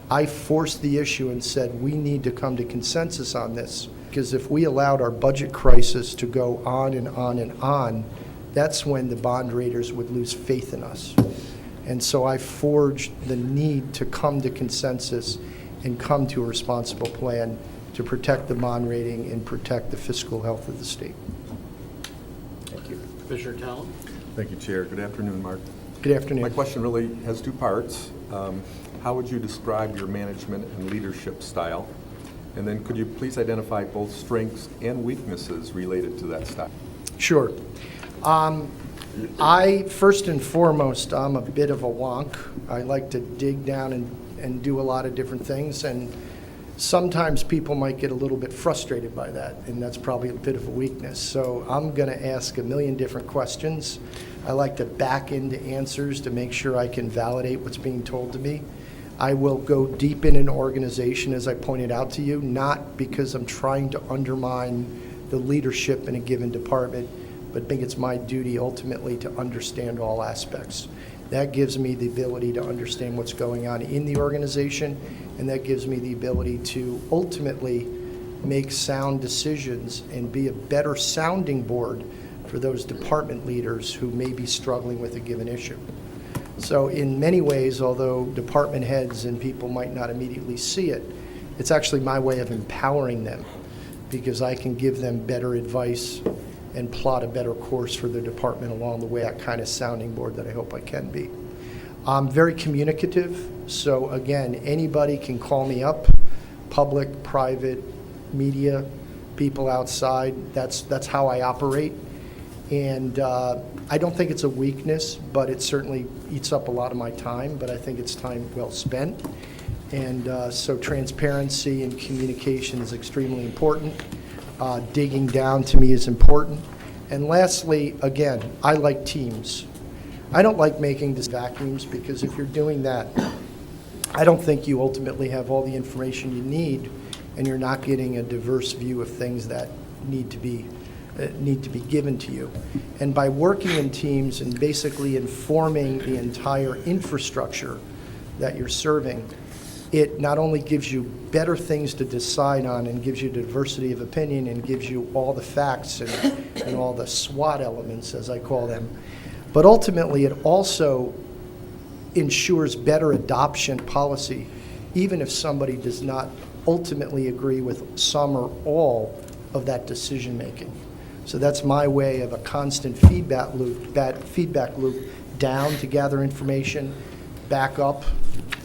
I forced the issue and said we need to come to consensus on this, because if we allowed our budget crisis to go on and on and on, that's when the bond raters would lose faith in us. And so I forged the need to come to consensus and come to a responsible plan to protect the bond rating and protect the fiscal health of the state. Thank you. Commissioner Talon? Thank you, Chair. Good afternoon, Mark. Good afternoon. My question really has two parts. How would you describe your management and leadership style? And then could you please identify both strengths and weaknesses related to that style? Sure. First and foremost, I'm a bit of a wonk. I like to dig down and do a lot of different things, and sometimes people might get a little bit frustrated by that, and that's probably a bit of a weakness. So I'm going to ask a million different questions. I like to back into answers to make sure I can validate what's being told to me. I will go deep in an organization, as I pointed out to you, not because I'm trying to undermine the leadership in a given department, but I think it's my duty ultimately to understand all aspects. That gives me the ability to understand what's going on in the organization, and that gives me the ability to ultimately make sound decisions and be a better sounding board for those department leaders who may be struggling with a given issue. So in many ways, although department heads and people might not immediately see it, it's actually my way of empowering them, because I can give them better advice and plot a better course for the department along the way, that kind of sounding board that I hope I can be. I'm very communicative, so again, anybody can call me up, public, private, media, people outside. That's how I operate. And I don't think it's a weakness, but it certainly eats up a lot of my time, but I think it's time well spent. And so transparency and communication is extremely important. Digging down to me is important. And lastly, again, I like teams. I don't like making these vacuums, because if you're doing that, I don't think you ultimately have all the information you need, and you're not getting a diverse view of things that need to be given to you. And by working in teams and basically informing the entire infrastructure that you're serving, it not only gives you better things to decide on and gives you diversity of opinion and gives you all the facts and all the SWOT elements, as I call them, but ultimately it also ensures better adoption policy, even if somebody does not ultimately agree with some or all of that decision making. So that's my way of a constant feedback loop down to gather information, back up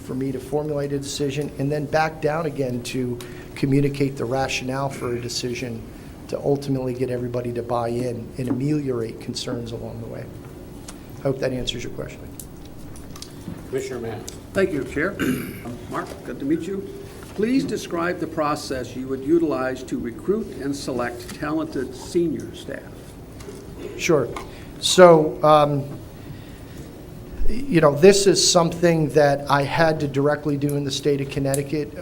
for me to formulate a decision, and then back down again to communicate the rationale for a decision to ultimately get everybody to buy in and ameliorate concerns along the way. I hope that answers your question. Commissioner Matt? Thank you, Chair. Mark, good to meet you. Please describe the process you would utilize to recruit and select talented senior staff. Sure. So, this is something that I had to directly do in the state of Connecticut.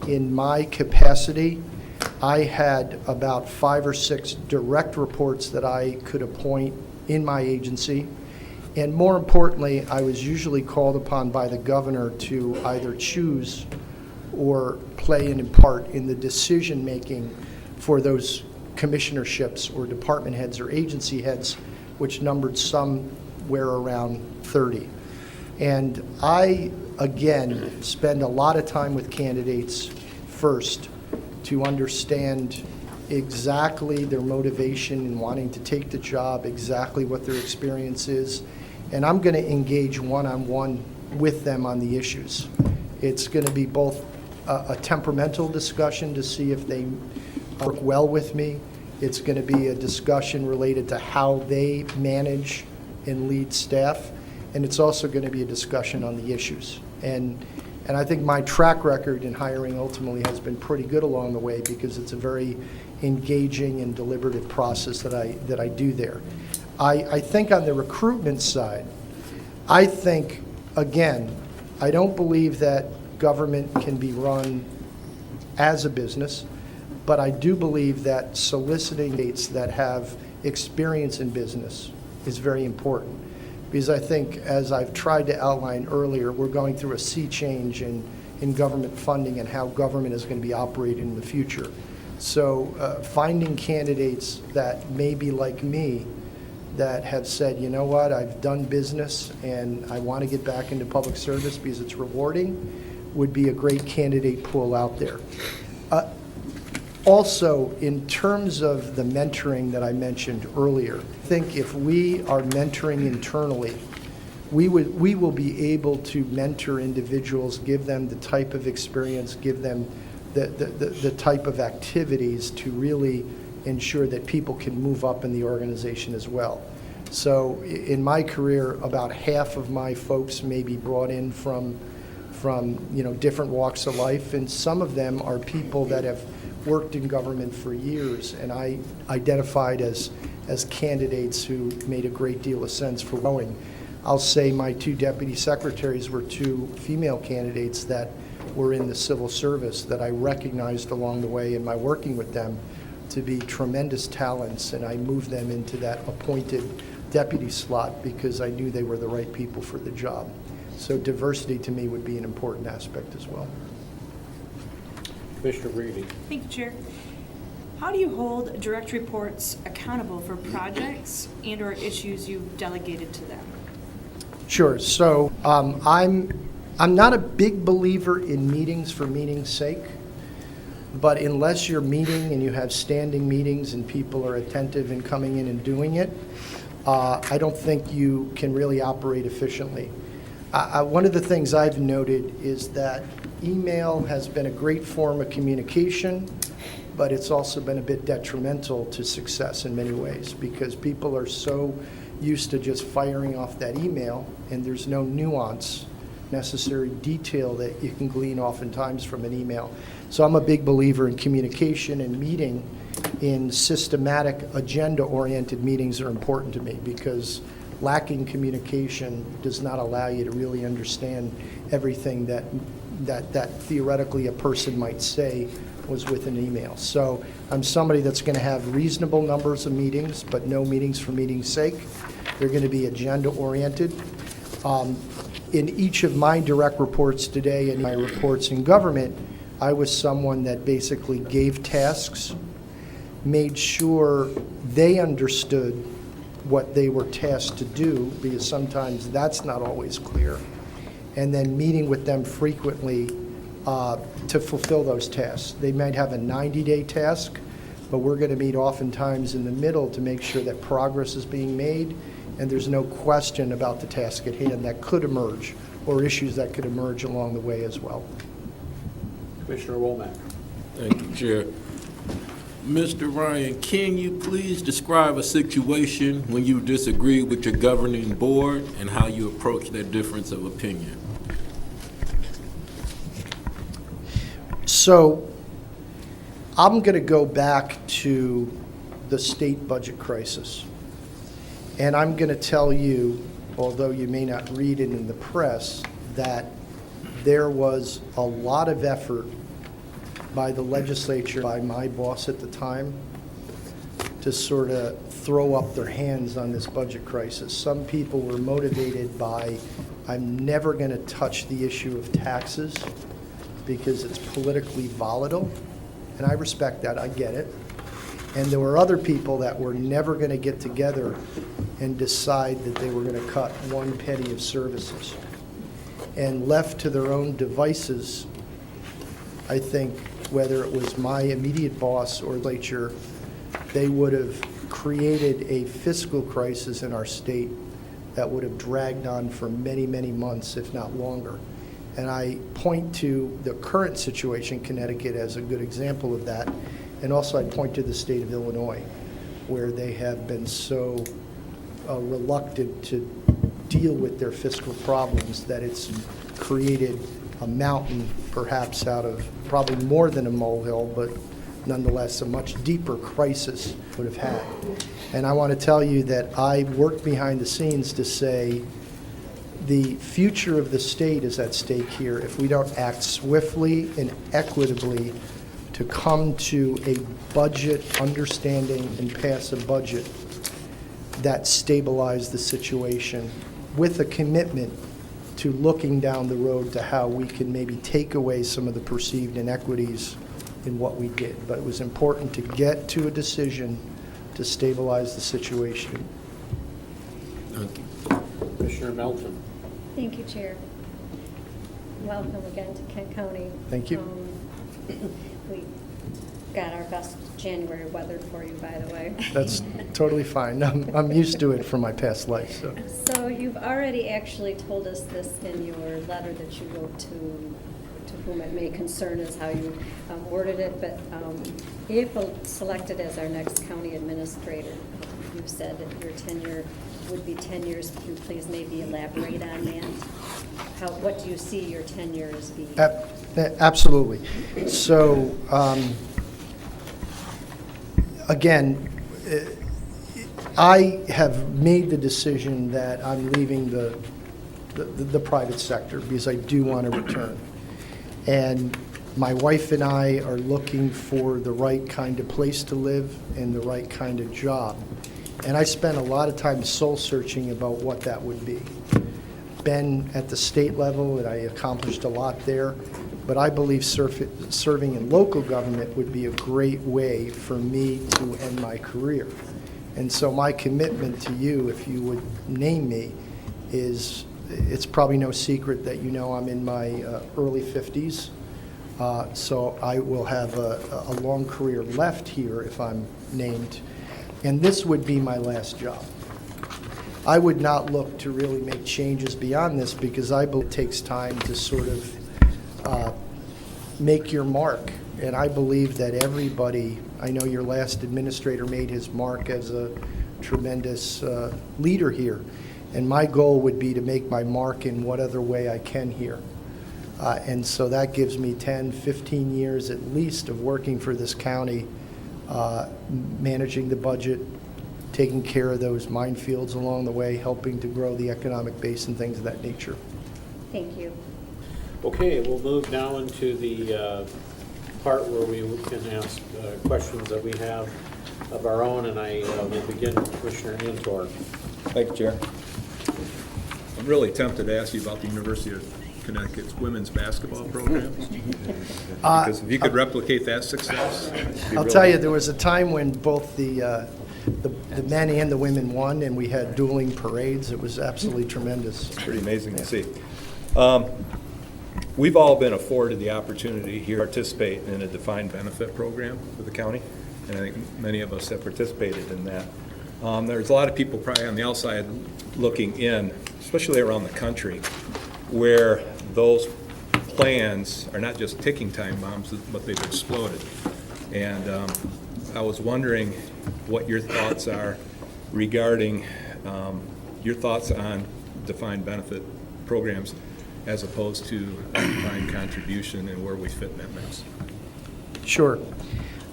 In my capacity, I had about 5 or 6 direct reports that I could appoint in my agency. And more importantly, I was usually called upon by the governor to either choose or play an part in the decision-making for those commissionerships or department heads or agency heads, which numbered somewhere around 30. And I, again, spend a lot of time with candidates first to understand exactly their motivation in wanting to take the job, exactly what their experience is, and I'm going to engage one-on-one with them on the issues. It's going to be both a temperamental discussion to see if they work well with me. It's going to be a discussion related to how they manage and lead staff, and it's also going to be a discussion on the issues. And I think my track record in hiring ultimately has been pretty good along the way because it's a very engaging and deliberative process that I do there. I think on the recruitment side, I think, again, I don't believe that government can be run as a business, but I do believe that soliciting dates that have experience in business is very important. Because I think, as I've tried to outline earlier, we're going through a sea change in government funding and how government is going to be operating in the future. So finding candidates that may be like me, that have said, you know what, I've done business and I want to get back into public service because it's rewarding, would be a great candidate pool out there. Also, in terms of the mentoring that I mentioned earlier, I think if we are mentoring internally, we will be able to mentor individuals, give them the type of experience, give them the type of activities to really ensure that people can move up in the organization as well. So in my career, about half of my folks may be brought in from different walks of life, and some of them are people that have worked in government for years, and I identified as candidates who made a great deal of sense for growing. I'll say my 2 deputy secretaries were 2 female candidates that were in the civil service that I recognized along the way in my working with them to be tremendous talents, and I moved them into that appointed deputy slot because I knew they were the right people for the job. So diversity to me would be an important aspect as well. Commissioner Reedy. Thank you, Chair. How do you hold direct reports accountable for projects and or issues you've delegated to them? Sure. So I'm not a big believer in meetings for meeting's sake, but unless you're meeting and you have standing meetings and people are attentive and coming in and doing it, I don't think you can really operate efficiently. One of the things I've noted is that email has been a great form of communication, but it's also been a bit detrimental to success in many ways because people are so used to just firing off that email, and there's no nuance, necessary detail that you can glean oftentimes from an email. So I'm a big believer in communication, and meeting in systematic, agenda-oriented meetings are important to me because lacking communication does not allow you to really understand everything that theoretically a person might say was with an email. So I'm somebody that's going to have reasonable numbers of meetings, but no meetings for meeting's sake. They're going to be agenda-oriented. In each of my direct reports today and my reports in government, I was someone that basically gave tasks, made sure they understood what they were tasked to do, because sometimes that's not always clear, and then meeting with them frequently to fulfill those tasks. They might have a 90-day task, but we're going to meet oftentimes in the middle to make sure that progress is being made and there's no question about the task at hand that could emerge or issues that could emerge along the way as well. Commissioner Womack. Thank you, Chair. Mr. Ryan, can you please describe a situation when you disagree with your governing board and how you approach that difference of opinion? So I'm going to go back to the state budget crisis. And I'm going to tell you, although you may not read it in the press, that there was a lot of effort by the legislature, by my boss at the time, to sort of throw up their hands on this budget crisis. Some people were motivated by, I'm never going to touch the issue of taxes because it's politically volatile. And I respect that, I get it. And there were other people that were never going to get together and decide that they were going to cut one penny of services. And left to their own devices, I think, whether it was my immediate boss or later, they would have created a fiscal crisis in our state that would have dragged on for many, many months, if not longer. And I point to the current situation, Connecticut, as a good example of that. And also I point to the state of Illinois, where they have been so reluctant to deal with their fiscal problems that it's created a mountain, perhaps out of probably more than a molehill, but nonetheless a much deeper crisis would have had. And I want to tell you that I worked behind the scenes to say the future of the state is at stake here if we don't act swiftly and equitably to come to a budget understanding and pass a budget that stabilizes the situation with a commitment to looking down the road to how we can maybe take away some of the perceived inequities in what we did. But it was important to get to a decision to stabilize the situation. Commissioner Melton. Thank you, Chair. Welcome again to Kent County. Thank you. We got our best January weather for you, by the way. That's totally fine. I'm used to it from my past life. So you've already actually told us this in your letter that you wrote to whom it may concern is how you worded it, but if selected as our next county administrator, you said that your tenure would be 10 years. Could you please maybe elaborate on that? What do you see your tenure as being? Absolutely. So, again, I have made the decision that I'm leaving the private sector because I do want to return. And my wife and I are looking for the right kind of place to live and the right kind of job. And I spent a lot of time soul searching about what that would be. Been at the state level and I accomplished a lot there, but I believe serving in local government would be a great way for me to end my career. And so my commitment to you, if you would name me, is it's probably no secret that you know I'm in my early 50s. So I will have a long career left here if I'm named. And this would be my last job. I would not look to really make changes beyond this because I believe it takes time to sort of make your mark. And I believe that everybody, I know your last administrator made his mark as a tremendous leader here. And my goal would be to make my mark in what other way I can here. And so that gives me 10, 15 years at least of working for this county, managing the budget, taking care of those minefields along the way, helping to grow the economic base and things of that nature. Thank you. Okay, we'll move now into the part where we can ask questions that we have of our own, and I will begin with Commissioner Antor. Thank you, Chair. I'm really tempted to ask you about the University of Connecticut's women's basketball program. Because if you could replicate that success. I'll tell you, there was a time when both the men and the women won, and we had dueling parades. It was absolutely tremendous. It's pretty amazing to see. We've all been afforded the opportunity here to participate in a defined benefit program for the county, and I think many of us have participated in that. There's a lot of people probably on the outside looking in, especially around the country, where those plans are not just ticking time bombs, but they've exploded. And I was wondering what your thoughts are regarding your thoughts on defined benefit programs as opposed to defined contribution and where we fit in that mix. Sure.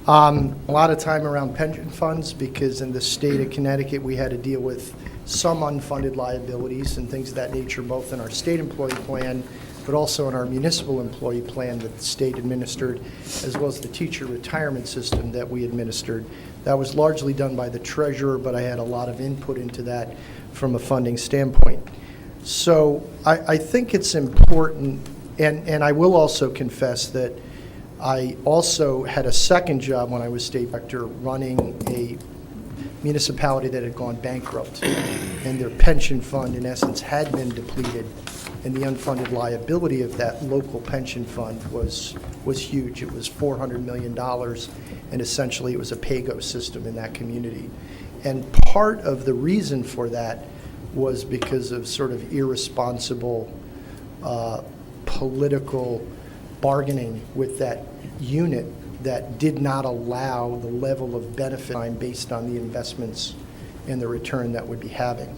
A lot of time around pension funds, because in the state of Connecticut, we had to deal with some unfunded liabilities and things of that nature, both in our state employee plan, but also in our municipal employee plan that the state administered, as well as the teacher retirement system that we administered. That was largely done by the treasurer, but I had a lot of input into that from a funding standpoint. So I think it's important, and I will also confess that I also had a second job when I was state director running a municipality that had gone bankrupt, and their pension fund, in essence, had been depleted, and the unfunded liability of that local pension fund was huge. It was $400 million, and essentially it was a pay-go system in that community. And part of the reason for that was because of sort of irresponsible political bargaining with that unit that did not allow the level of benefit based on the investments and the return that would be having.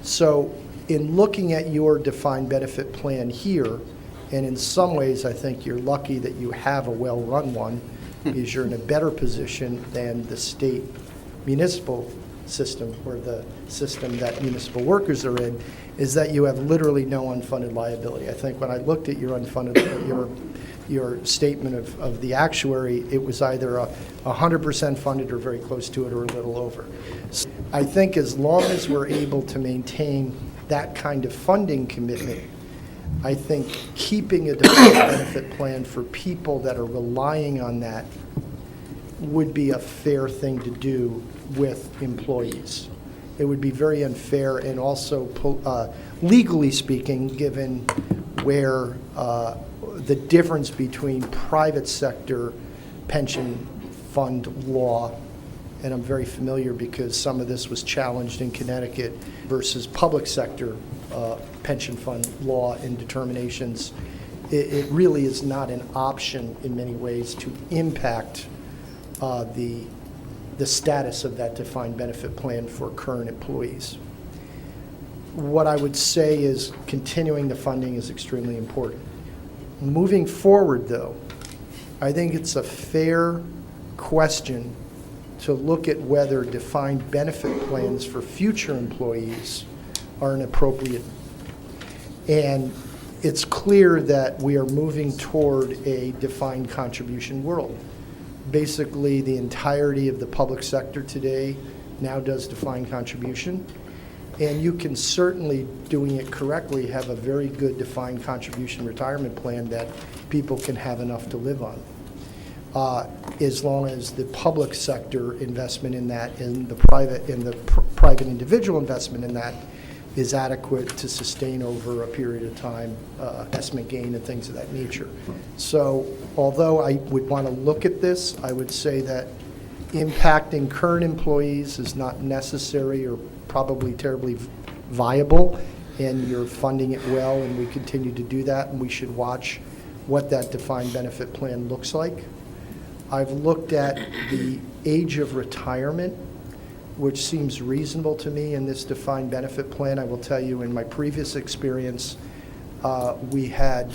So in looking at your defined benefit plan here, and in some ways I think you're lucky that you have a well-run one, because you're in a better position than the state municipal system, or the system that municipal workers are in, is that you have literally no unfunded liability. I think when I looked at your your statement of the actuary, it was either 100% funded or very close to it, or a little over. So I think as long as we're able to maintain that kind of funding commitment, I think keeping a defined benefit plan for people that are relying on that would be a fair thing to do with employees. It would be very unfair, and also legally speaking, given where the difference between private sector pension fund law, and I'm very familiar because some of this was challenged in Connecticut, versus public sector pension fund law and determinations. It really is not an option in many ways to impact the status of that defined benefit plan for current employees. What I would say is continuing the funding is extremely important. Moving forward, though, I think it's a fair question to look at whether defined benefit plans for future employees are inappropriate. And it's clear that we are moving toward a defined contribution world. Basically, the entirety of the public sector today now does defined contribution. And you can certainly, doing it correctly, have a very good defined contribution retirement plan that people can have enough to live on, as long as the public sector investment in that and the private individual investment in that is adequate to sustain over a period of time investment gain and things of that nature. So although I would want to look at this, I would say that impacting current employees is not necessary or probably terribly viable, and you're funding it well, and we continue to do that, and we should watch what that defined benefit plan looks like. I've looked at the age of retirement, which seems reasonable to me in this defined benefit plan. I will tell you, in my previous experience, we had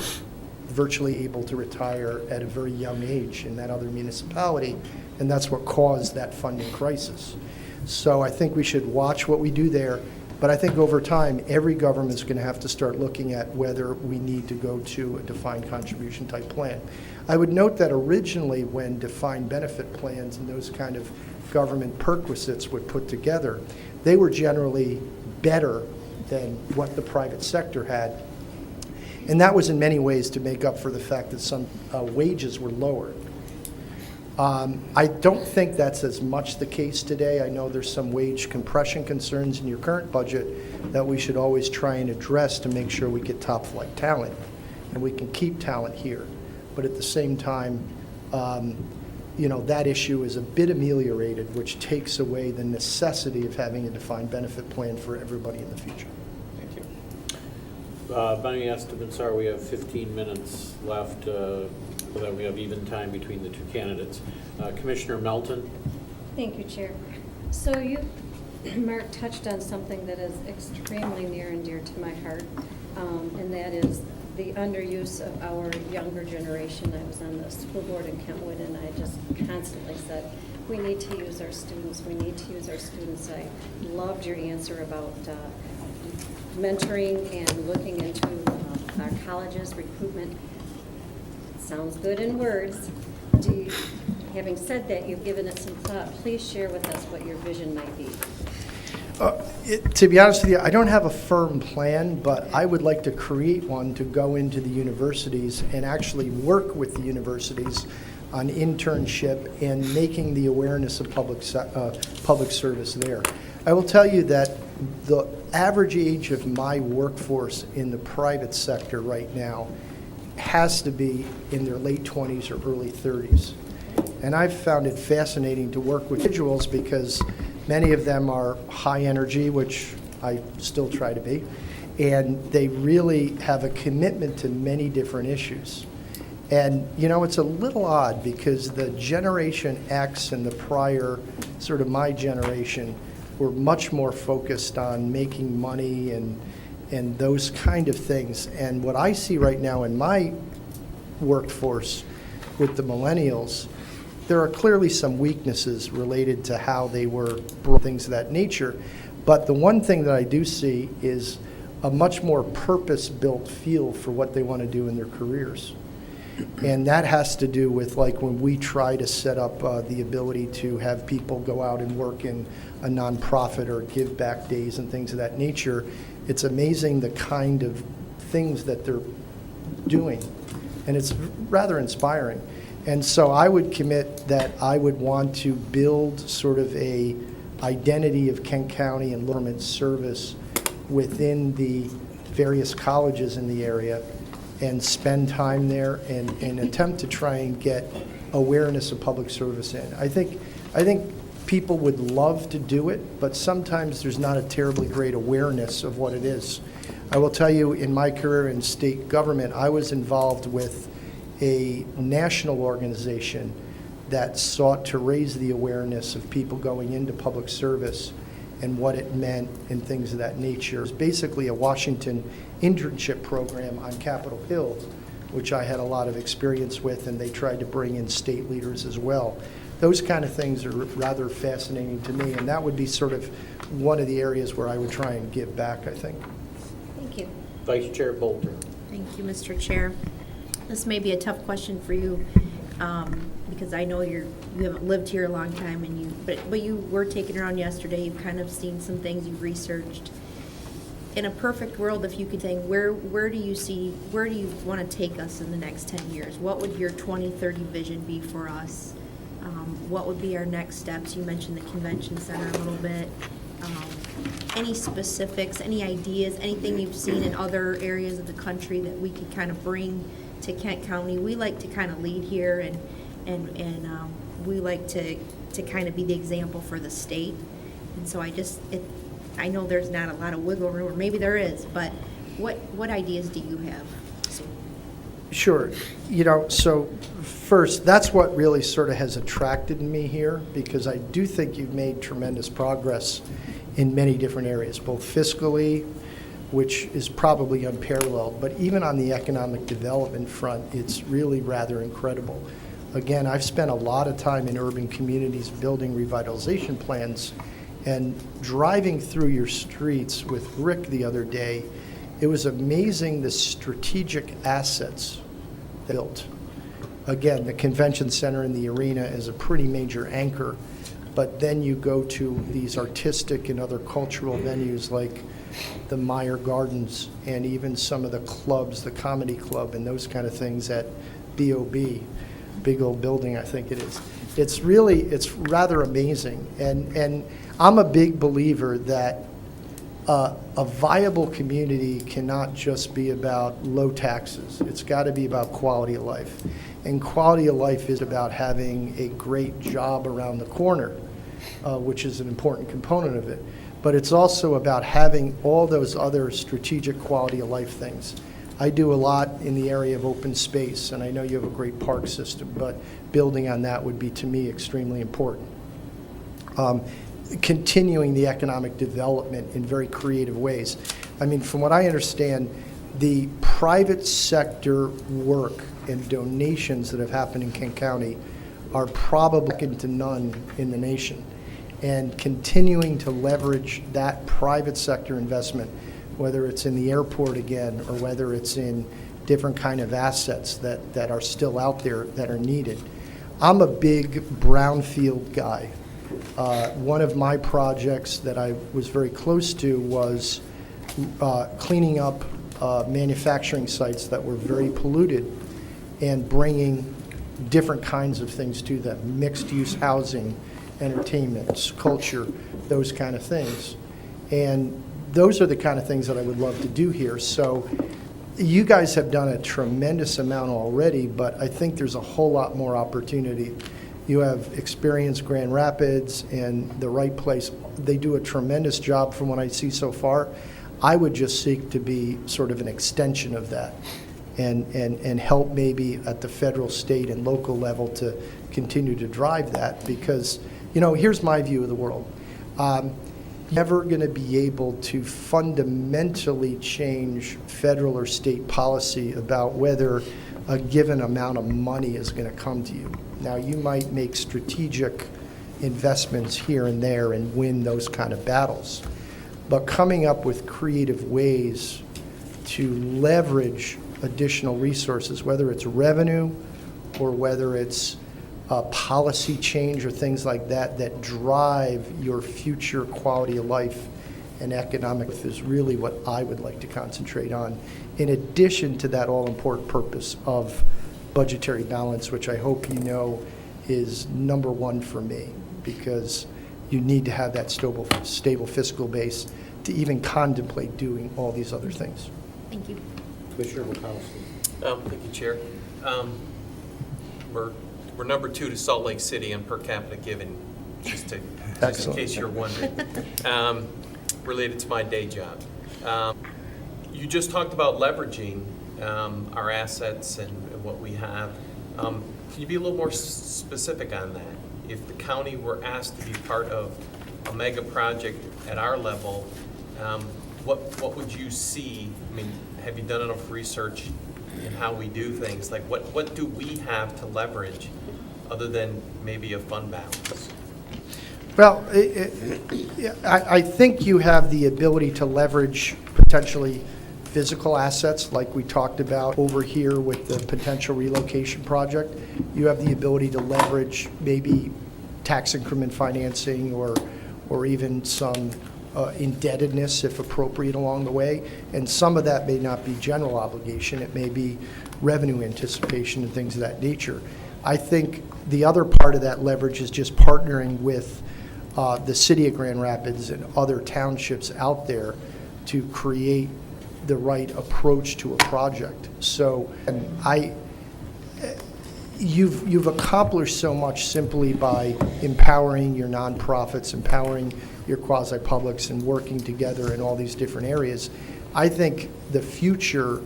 virtually able to retire at a very young age in that other municipality, and that's what caused that funding crisis. So I think we should watch what we do there, but I think over time, every government's going to have to start looking at whether we need to go to a defined contribution type plan. I would note that originally, when defined benefit plans and those kind of government perquisites were put together, they were generally better than what the private sector had. And that was in many ways to make up for the fact that some wages were lowered. I don't think that's as much the case today. I know there's some wage compression concerns in your current budget that we should always try and address to make sure we get top flight talent and we can keep talent here. But at the same time, that issue is a bit ameliorated, which takes away the necessity of having a defined benefit plan for everybody in the future. Thank you. My estimates are we have 15 minutes left, so that we have even time between the two candidates. Commissioner Melton. Thank you, Chair. So you, Mark, touched on something that is extremely near and dear to my heart, and that is the underuse of our younger generation. I was on the school board in Kentwood, and I just constantly said, we need to use our students, we need to use our students. I loved your answer about mentoring and looking into our colleges, recruitment. Sounds good in words. Having said that, you've given it some thought. Please share with us what your vision might be. To be honest with you, I don't have a firm plan, but I would like to create one to go into the universities and actually work with the universities on internship and making the awareness of public service there. I will tell you that the average age of my workforce in the private sector right now has to be in their late 20s or early 30s. And I've found it fascinating to work with individuals because many of them are high energy, which I still try to be, and they really have a commitment to many different issues. And, you know, it's a little odd because the Generation X and the prior, sort of my generation, were much more focused on making money and those kind of things. And what I see right now in my workforce with the millennials, there are clearly some weaknesses related to how they were, things of that nature. But the one thing that I do see is a much more purpose-built feel for what they want to do in their careers. And that has to do with, like, when we try to set up the ability to have people go out and work in a nonprofit or give back days and things of that nature. It's amazing the kind of things that they're doing, and it's rather inspiring. And so I would commit that I would want to build sort of a identity of Kent County and government service within the various colleges in the area and spend time there and attempt to try and get awareness of public service in. I think people would love to do it, but sometimes there's not a terribly great awareness of what it is. I will tell you, in my career in state government, I was involved with a national organization that sought to raise the awareness of people going into public service and what it meant and things of that nature. It was basically a Washington internship program on Capitol Hill, which I had a lot of experience with, and they tried to bring in state leaders as well. Those kind of things are rather fascinating to me, and that would be sort of one of the areas where I would try and give back, I think. Thank you. Vice Chair Bolter. Thank you, Mr. Chair. This may be a tough question for you, because I know you haven't lived here a long time, and but you were taken around yesterday. You've kind of seen some things, you've researched. In a perfect world, if you could think, where do you want to take us in the next 10 years? What would your 2030 vision be for us? What would be our next steps? You mentioned the convention center a little bit. Any specifics, any ideas, anything you've seen in other areas of the country that we could kind of bring to Kent County? We like to kind of lead here, and we like to kind of be the example for the state. And so I know there's not a lot of wiggle room, or maybe there is, but what ideas do you have? Sure. You know, so first, that's what really sort of has attracted me here, because I do think you've made tremendous progress in many different areas, both fiscally, which is probably unparalleled, but even on the economic development front, it's really rather incredible. Again, I've spent a lot of time in urban communities building revitalization plans, and driving through your streets with Rick the other day, it was amazing the strategic assets built. Again, the convention center and the arena is a pretty major anchor, but then you go to these artistic and other cultural venues like the Meyer Gardens and even some of the clubs, the comedy club and those kind of things at BOB, big old building I think it is. It's rather amazing, and I'm a big believer that a viable community cannot just be about low taxes. It's got to be about quality of life. And quality of life is about having a great job around the corner, which is an important component of it. But it's also about having all those other strategic quality of life things. I do a lot in the area of open space, and I know you have a great park system, but building on that would be, to me, extremely important. Continuing the economic development in very creative ways. I mean, from what I understand, the private sector work and donations that have happened in Kent County are probably second to none in the nation. And continuing to leverage that private sector investment, whether it's in the airport again, or whether it's in different kind of assets that are still out there that are needed. I'm a big brownfield guy. One of my projects that I was very close to was cleaning up manufacturing sites that were very polluted and bringing different kinds of things to them, mixed-use housing, entertainment, culture, those kind of things. And those are the kind of things that I would love to do here. So you guys have done a tremendous amount already, but I think there's a whole lot more opportunity. You have experienced Grand Rapids and the right place. They do a tremendous job from what I see so far. I would just seek to be sort of an extension of that and help maybe at the federal, state, and local level to continue to drive that because, you know, here's my view of the world. Never going to be able to fundamentally change federal or state policy about whether a given amount of money is going to come to you. Now, you might make strategic investments here and there and win those kind of battles. But coming up with creative ways to leverage additional resources, whether it's revenue or whether it's policy change or things like that, that drive your future quality of life and economic is really what I would like to concentrate on, in addition to that all-important purpose of budgetary balance, which I hope you know is number one for me, because you need to have that stable fiscal base to even contemplate doing all these other things. Thank you. Commissioner Bukowski. Thank you, Chair. We're number 2 to Salt Lake City in per capita giving, just in case you're wondering, related to my day job. You just talked about leveraging our assets and what we have. Can you be a little more specific on that? If the county were asked to be part of a mega project at our level, what would you see? I mean, have you done enough research in how we do things? Like, what do we have to leverage other than maybe a fund balance? Well, I think you have the ability to leverage potentially physical assets like we talked about over here with the potential relocation project. You have the ability to leverage maybe tax increment financing or even some indebtedness if appropriate along the way. And some of that may not be general obligation. It may be revenue anticipation and things of that nature. I think the other part of that leverage is just partnering with the city of Grand Rapids and other townships out there to create the right approach to a project. So, and you've accomplished so much simply by empowering your nonprofits, empowering your quasi-publics, and working together in all these different areas. I think the future,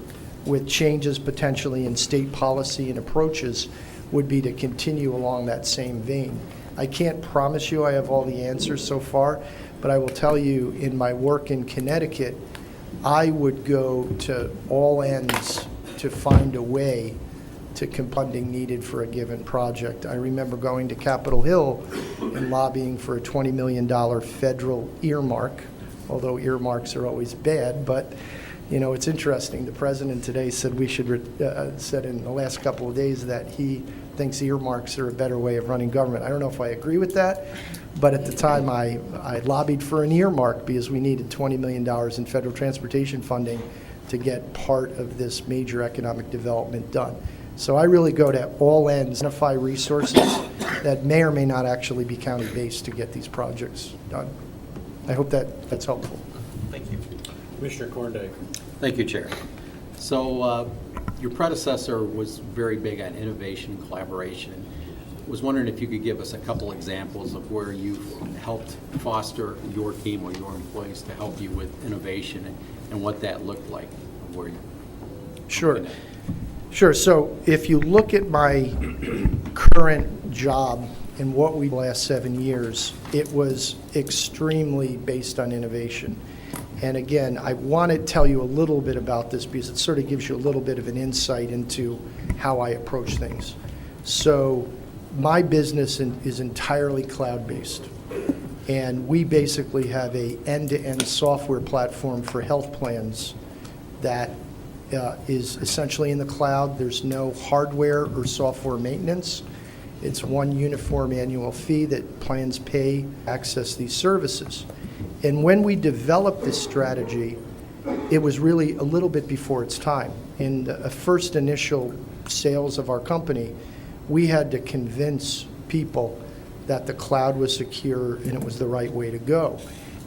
with changes potentially in state policy and approaches, would be to continue along that same vein. I can't promise you I have all the answers so far, but I will tell you, in my work in Connecticut, I would go to all ends to find a way to funding needed for a given project. I remember going to Capitol Hill and lobbying for a $20 million federal earmark, although earmarks are always bad, but you know, it's interesting. The president today said we should, said in the last couple of days that he thinks earmarks are a better way of running government. I don't know if I agree with that, but at the time I lobbied for an earmark because we needed $20 million in federal transportation funding to get part of this major economic development done. So I really go to all ends, identify resources that may or may not actually be county-based to get these projects done. I hope that's helpful. Thank you. Commissioner Corndike. Thank you, Chair. So your predecessor was very big on innovation and collaboration. Was wondering if you could give us a couple examples of where you've helped foster your team or your employees to help you with innovation and what that looked like. Where you Sure. Sure. So if you look at my current job and what we last 7 years, it was extremely based on innovation. And again, I want to tell you a little bit about this because it sort of gives you a little bit of an insight into how I approach things. So my business is entirely cloud-based. And we basically have a end-to-end software platform for health plans that is essentially in the cloud. There's no hardware or software maintenance. It's one uniform annual fee that plans pay to access these services. And when we developed this strategy, it was really a little bit before its time. In the first initial sales of our company, we had to convince people that the cloud was secure and it was the right way to go.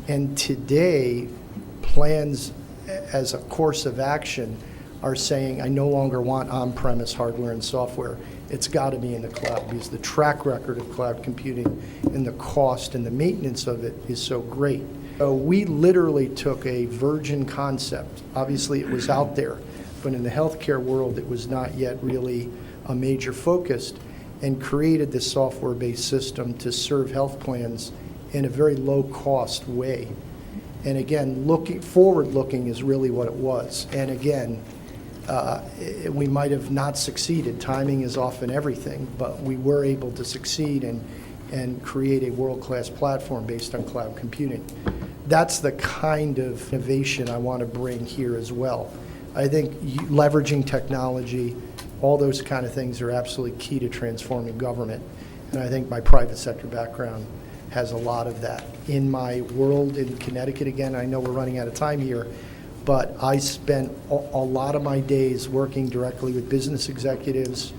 And today, plans as a course of action are saying, I no longer want on-premise hardware and software. It's got to be in the cloud because the track record of cloud computing and the cost and the maintenance of it is so great. So we literally took a virgin concept. Obviously, it was out there, but in the healthcare world, it was not yet really a major focus, and created this software-based system to serve health plans in a very low-cost way. And again, forward-looking is really what it was. And again, we might have not succeeded. Timing is often everything, but we were able to succeed and create a world-class platform based on cloud computing. That's the kind of innovation I want to bring here as well. I think leveraging technology, all those kind of things are absolutely key to transforming government. And I think my private sector background has a lot of that. In my world in Connecticut, again, I know we're running out of time here, but I spent a lot of my days working directly with business executives,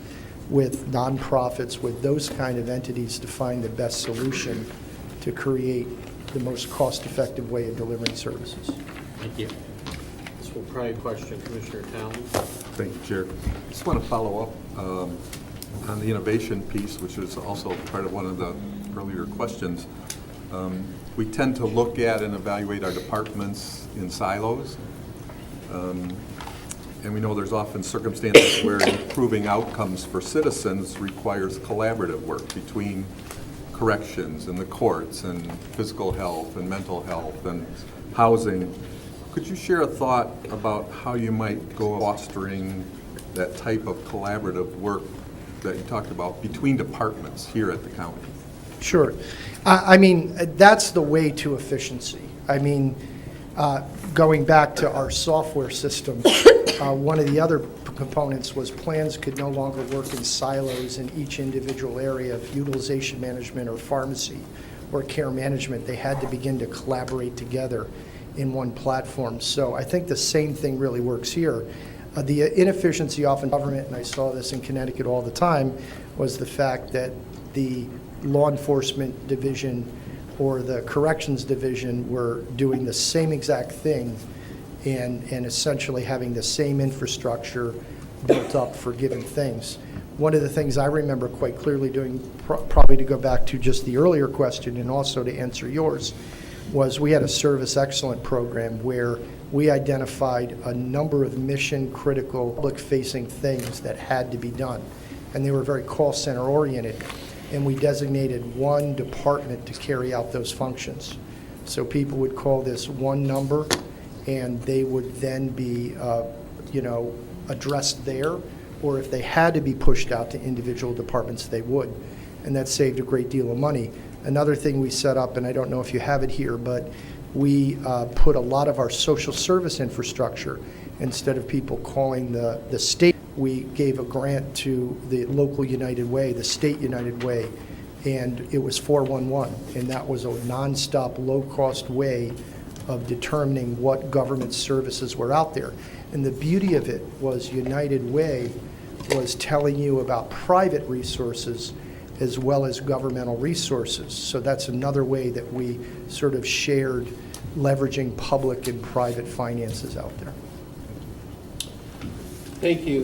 with nonprofits, with those kind of entities to find the best solution to create the most cost-effective way of delivering services. Thank you. This will probably question Commissioner Towns. Thank you, Chair. Just want to follow up on the innovation piece, which is also part of one of the earlier questions. We tend to look at and evaluate our departments in silos. And we know there's often circumstances where improving outcomes for citizens requires collaborative work between corrections and the courts and physical health and mental health and housing. Could you share a thought about how you might go fostering that type of collaborative work that you talked about between departments here at the county? Sure. I mean, that's the way to efficiency. I mean, going back to our software system, one of the other components was plans could no longer work in silos in each individual area of utilization management or pharmacy or care management. They had to begin to collaborate together in one platform. So I think the same thing really works here. The inefficiency often in government, and I saw this in Connecticut all the time, was the fact that the law enforcement division or the corrections division were doing the same exact thing and essentially having the same infrastructure built up for given things. One of the things I remember quite clearly doing, probably to go back to just the earlier question and also to answer yours, was we had a service excellence program where we identified a number of mission-critical, public-facing things that had to be done. And they were very call center oriented. And we designated one department to carry out those functions. So people would call this one number, and they would then be, addressed there, or if they had to be pushed out to individual departments, they would. And that saved a great deal of money. Another thing we set up, and I don't know if you have it here, but we put a lot of our social service infrastructure, instead of people calling the state, we gave a grant to the local United Way, the state United Way, and it was 411, and that was a nonstop, low-cost way of determining what government services were out there. And the beauty of it was United Way was telling you about private resources as well as governmental resources. So that's another way that we sort of shared leveraging public and private finances out there. Thank you.